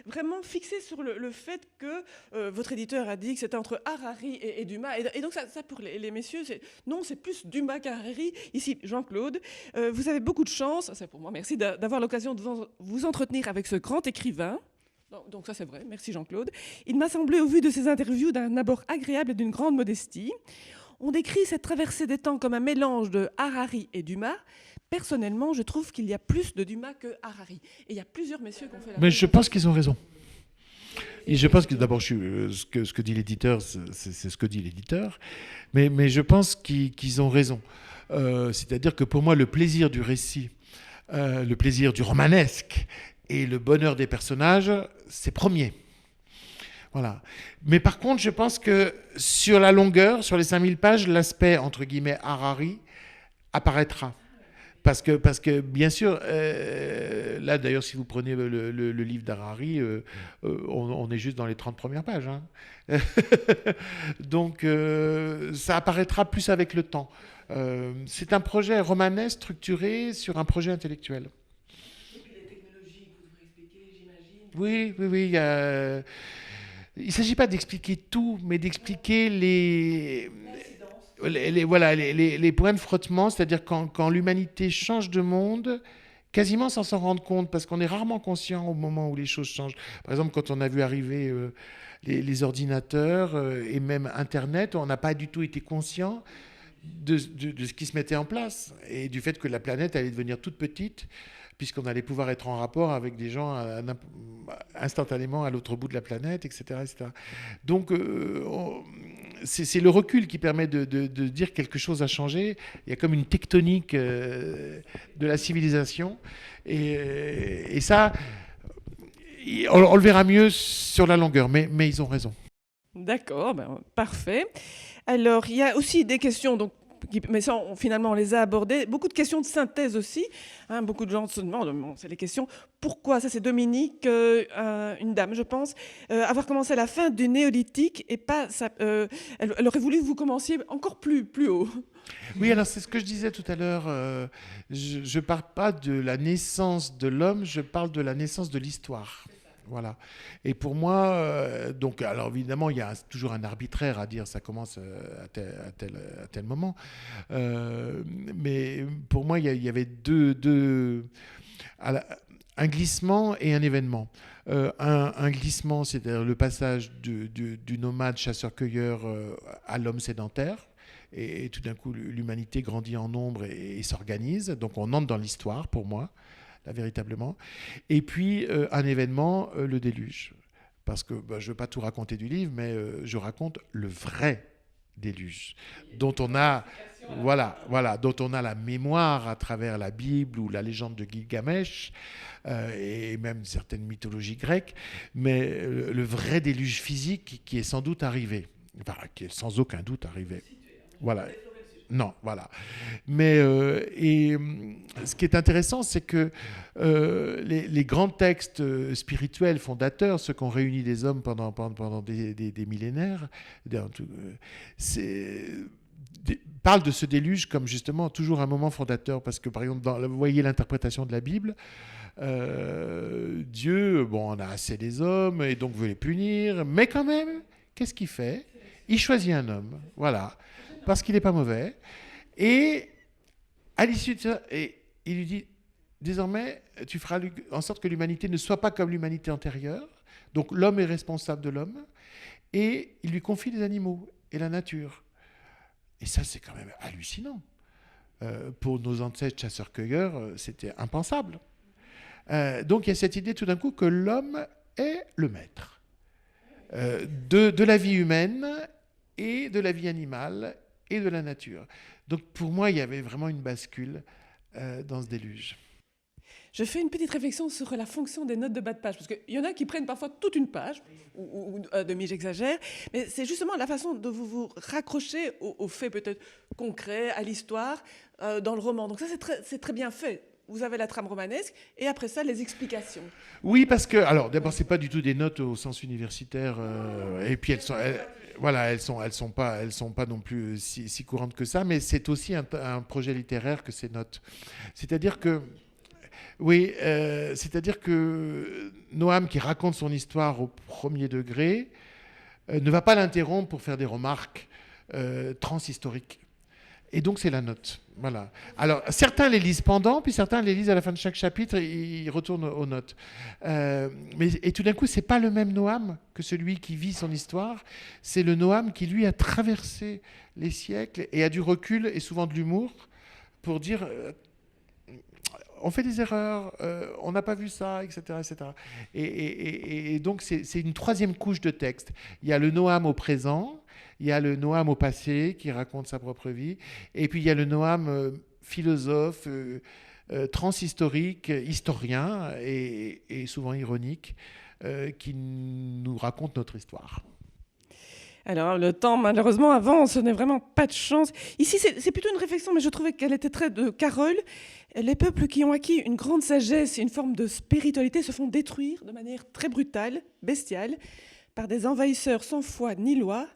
vraiment fixés sur le fait que votre éditeur a dit que c'était entre Harari et Dumas. Et donc ça pour les messieurs, c'est plus Dumas qu'Harari. Ici Jean-Claude, vous avez beaucoup de chance, c'est pour moi, merci d'avoir l'occasion de vous entretenir avec ce grand écrivain. Donc ça c'est vrai, merci Jean-Claude. Il m'a semblé au vu de ces interviews d'un abord agréable et d'une grande modestie. On décrit cette traversée des temps comme un mélange de Harari et Dumas. Personnellement, je trouve qu'il y a plus de Dumas que Harari. Et il y a plusieurs messieurs qui ont fait la Mais je pense qu'ils ont raison. Et je pense que d'abord, ce que dit l'éditeur, c'est ce que dit l'éditeur, mais je pense qu'ils ont raison. C'est-à-dire que pour moi, le plaisir du récit, le plaisir du romanesque et le bonheur des personnages, c'est premier. Voilà. Mais par contre, je pense que sur la longueur, sur les 5000 pages, l'aspect, entre guillemets, Harari apparaîtra. Parce que bien sûr, là d'ailleurs, si vous prenez le livre d'Harari, on est juste dans les 30 premières pages. Hein. Donc, ça apparaîtra plus avec le temps. C'est un projet romanesque structuré sur un projet intellectuel. Et puis les technologies que vous devrez expliquer, j'imagine. Oui. Il ne s'agit pas d'expliquer tout, mais d'expliquer les points de frottement, c'est-à-dire quand l'humanité change de monde, quasiment sans s'en rendre compte, parce qu'on est rarement conscient au moment où les choses changent. Par exemple, quand on a vu arriver les ordinateurs et même Internet, on n'a pas du tout été conscient de ce qui se mettait en place et du fait que la planète allait devenir toute petite, puisqu'on allait pouvoir être en rapport avec des gens instantanément à l'autre bout de la planète, etc. etc. Donc, c'est le recul qui permet de dire que quelque chose a changé. Il y a comme une tectonique de la civilisation. Et ça, on le verra mieux sur la longueur, mais ils ont raison. D'accord, parfait. Alors, il y a aussi des questions, donc, mais ça, finalement, on les a abordées. Beaucoup de questions de synthèse aussi. Hein, beaucoup de gens se demandent, c'est les questions, pourquoi, ça c'est Dominique, une dame, je pense, avoir commencé à la fin du néolithique et pas... elle aurait voulu que vous commenciez encore plus haut. Oui, alors c'est ce que je disais tout à l'heure. Je ne parle pas de la naissance de l'homme, je parle de la naissance de l'histoire. Voilà. Et pour moi, donc, alors évidemment, il y a toujours un arbitraire à dire ça commence à tel moment. Mais pour moi, il y avait un glissement et un événement. Un glissement, c'est-à-dire le passage du nomade chasseur-cueilleur à l'homme sédentaire. Et tout d'un coup, l'humanité grandit en nombre et s'organise. Donc on entre dans l'histoire, pour moi. Là, véritablement. Et puis, un événement, le déluge. Parce que je ne veux pas tout raconter du livre, mais je raconte le vrai déluge, dont on a, dont on a la mémoire à travers la Bible ou la légende de Gilgamesh, et même certaines mythologies grecques, mais le vrai déluge physique qui est sans doute arrivé, enfin, qui est sans aucun doute arrivé. Voilà. Non, voilà. Mais ce qui est intéressant, c'est que les grands textes spirituels fondateurs, ceux qui ont réuni les hommes pendant des millénaires, parlent de ce déluge comme justement toujours un moment fondateur. Parce que, par exemple, vous voyez l'interprétation de la Bible, Dieu, on a assez des hommes et donc veut les punir, mais quand même, qu'est-ce qu'il fait ? Il choisit un homme, voilà. Parce qu'il n'est pas mauvais. Et à l'issue de ça, il lui dit, désormais, tu feras en sorte que l'humanité ne soit pas comme l'humanité antérieure. Donc l'homme est responsable de l'homme. Et il lui confie les animaux et la nature. Et ça, c'est quand même hallucinant. Pour nos ancêtres chasseurs-cueilleurs, c'était impensable. Donc il y a cette idée tout d'un coup que l'homme est le maître de la vie humaine et de la vie animale et de la nature. Donc pour moi, il y avait vraiment une bascule dans ce déluge. Je fais une petite réflexion sur la fonction des notes de bas de page, parce qu'il y en a qui prennent parfois toute une page, ou demi, j'exagère, mais c'est justement la façon de vous raccrocher aux faits peut-être concrets, à l'histoire, dans le roman. Donc ça, c'est très bien fait. Vous avez la trame romanesque, et après ça, les explications. Oui, parce que, alors d'abord, c'est pas du tout des notes au sens universitaire, et puis elles sont pas non plus si courantes que ça, mais c'est aussi un projet littéraire que ces notes. C'est-à-dire que Noam, qui raconte son histoire au premier degré, ne va pas l'interrompre pour faire des remarques transhistoriques. Et donc, c'est la note. Voilà. Alors, certains les lisent pendant, puis certains les lisent à la fin de chaque chapitre et ils retournent aux notes. Et tout d'un coup, c'est pas le même Noam que celui qui vit son histoire. C'est le Noam qui, lui, a traversé les siècles et a du recul et souvent de l'humour pour dire on fait des erreurs, on n'a pas vu ça, etc. etc. Et donc, c'est une troisième couche de texte. Il y a le Noam au présent, il y a le Noam au passé qui raconte sa propre vie, et puis il y a le Noam philosophe, transhistorique, historien et souvent ironique, qui nous raconte notre histoire. Alors, le temps, malheureusement, avance, ce n'est vraiment pas de chance. Ici, c'est plutôt une réflexion, mais je trouvais qu'elle était très de Carole. Les peuples qui ont acquis une grande sagesse et une forme de spiritualité se font détruire de manière très brutale, bestiale, par des envahisseurs sans foi ni loi.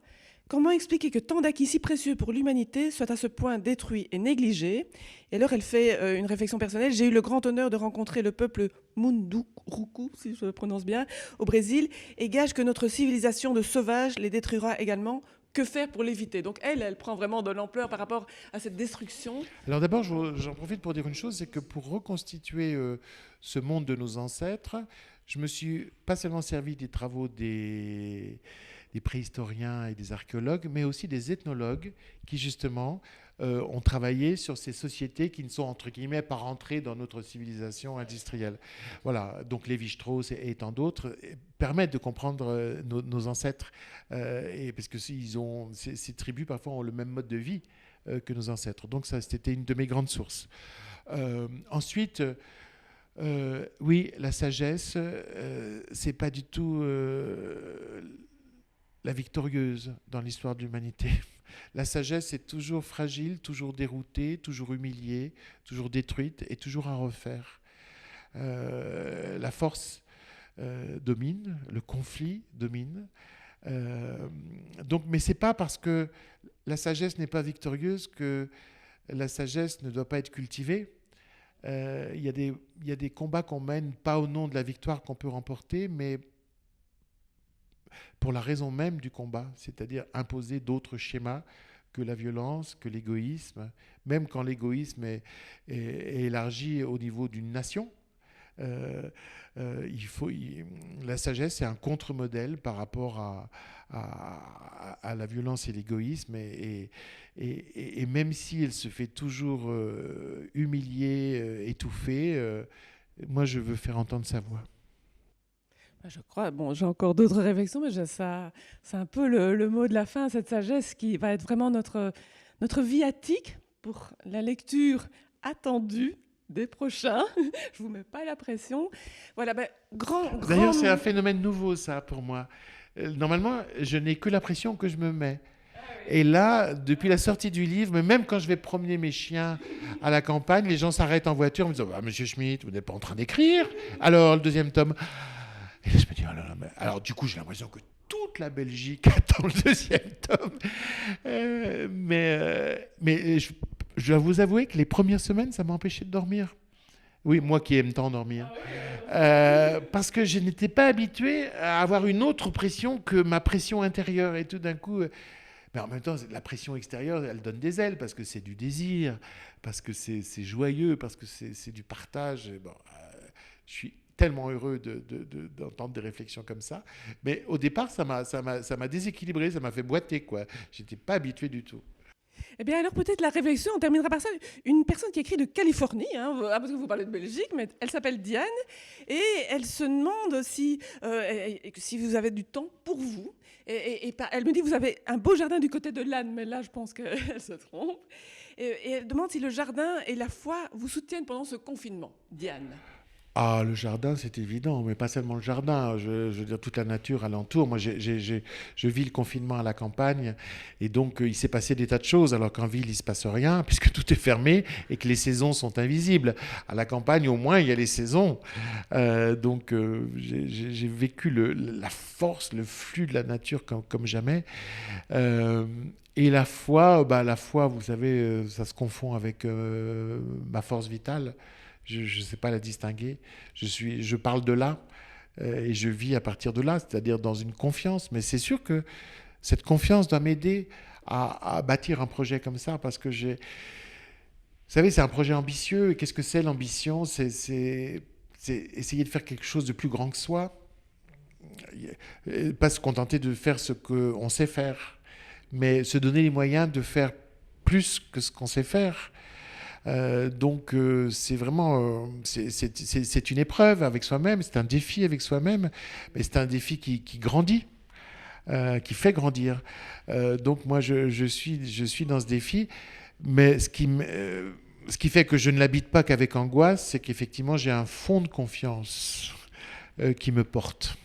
Comment expliquer que tant d'acquis si précieux pour l'humanité soient à ce point détruits et négligés? Et alors, elle fait une réflexion personnelle. J'ai eu le grand honneur de rencontrer le peuple Munduruku, si je le prononce bien, au Brésil, et gage que notre civilisation de sauvages les détruira également. Que faire pour l'éviter? Donc elle prend vraiment de l'ampleur par rapport à cette destruction. Alors d'abord, j'en profite pour dire une chose, c'est que pour reconstituer ce monde de nos ancêtres, je me suis pas seulement servi des travaux des préhistoriens et des archéologues, mais aussi des ethnologues qui justement ont travaillé sur ces sociétés qui ne sont entre guillemets pas rentrées dans notre civilisation industrielle. Voilà, donc Lévi-Strauss et tant d'autres permettent de comprendre nos ancêtres, et parce que ces tribus parfois ont le même mode de vie que nos ancêtres. Donc ça, c'était une de mes grandes sources. Ensuite, oui, la sagesse, c'est pas du tout la victorieuse dans l'histoire de l'humanité. La sagesse est toujours fragile, toujours déroutée, toujours humiliée, toujours détruite et toujours à refaire. La force domine, le conflit domine. Mais c'est pas parce que la sagesse n'est pas victorieuse que la sagesse ne doit pas être cultivée. Il y a des combats qu'on mène pas au nom de la victoire qu'on peut remporter, mais pour la raison même du combat, c'est-à-dire imposer d'autres schémas que la violence, que l'égoïsme, même quand l'égoïsme est élargi au niveau d'une nation. La sagesse est un contre-modèle par rapport à la violence et l'égoïsme, et même si elle se fait toujours humilier, étouffer, moi je veux faire entendre sa voix. Je crois, bon, j'ai encore d'autres réflexions, mais ça, c'est un peu le mot de la fin, cette sagesse qui va être vraiment notre viatique pour la lecture attendue des prochains. Je vous mets pas la pression. Voilà, grand. D'ailleurs, c'est un phénomène nouveau, ça, pour moi. Normalement, je n'ai que la pression que je me mets. Et là, depuis la sortie du livre, mais même quand je vais promener mes chiens à la campagne, les gens s'arrêtent en voiture en me disant « Monsieur Schmitt, vous n'êtes pas en train d'écrire? Alors, le deuxième tome ?» Et là, je me dis, oh là là, alors du coup, j'ai l'impression que toute la Belgique attend le deuxième tome. Mais je dois vous avouer que les premières semaines, ça m'a empêché de dormir. Oui, moi qui aime tant dormir. Parce que je n'étais pas habitué à avoir une autre pression que ma pression intérieure. Et tout d'un coup... mais en même temps, la pression extérieure, elle donne des ailes, parce que c'est du désir, parce que c'est joyeux, parce que c'est du partage. Bon, je suis tellement heureux d'entendre des réflexions comme ça. Mais au départ, ça m'a déséquilibré, ça m'a fait boiter, quoi. J'étais pas habitué du tout. Eh bien, alors peut-être la réflexion, on terminera par ça. Une personne qui écrit de Californie, parce que vous parlez de Belgique, mais elle s'appelle Diane, et elle se demande si vous avez du temps pour vous. Et elle me dit, vous avez un beau jardin du côté de l'âne, mais là, je pense qu'elle se trompe. Et elle demande si le jardin et la foi vous soutiennent pendant ce confinement. Diane. Ah, le jardin, c'est évident, mais pas seulement le jardin, je veux dire toute la nature alentour. Moi, je vis le confinement à la campagne, et donc il s'est passé des tas de choses, alors qu'en ville, il ne se passe rien, puisque tout est fermé et que les saisons sont invisibles. À la campagne, au moins, il y a les saisons. J'ai vécu la force, le flux de la nature comme jamais. Et la foi, vous savez, ça se confond avec ma force vitale. Je ne sais pas la distinguer. Je parle de là et je vis à partir de là, c'est-à-dire dans une confiance. Mais c'est sûr que Cette confiance doit m'aider à bâtir un projet comme ça, parce que vous savez, c'est un projet ambitieux. Et qu'est-ce que c'est l'ambition? C'est essayer de faire quelque chose de plus grand que soi. Pas se contenter de faire ce qu'on sait faire, mais se donner les moyens de faire plus que ce qu'on sait faire. Donc c'est vraiment c'est une épreuve avec soi-même, c'est un défi avec soi-même, mais c'est un défi qui grandit, qui fait grandir. Donc moi je suis dans ce défi, mais ce qui fait que je ne l'habite pas qu'avec angoisse, c'est qu'effectivement j'ai un fond de confiance qui me porte.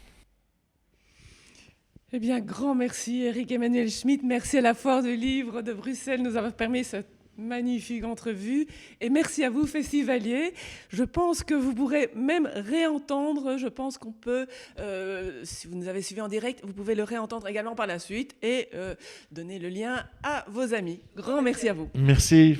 Eh bien, grand merci, Éric Emmanuel Schmitt. Merci à la Foire du Livre de Bruxelles de nous avoir permis cette magnifique entrevue. Et merci à vous, festivaliers. Je pense que vous pourrez même réentendre. Je pense qu'on peut, si vous nous avez suivis en direct, vous pouvez le réentendre également par la suite et donner le lien à vos amis. Grand merci à vous. Merci.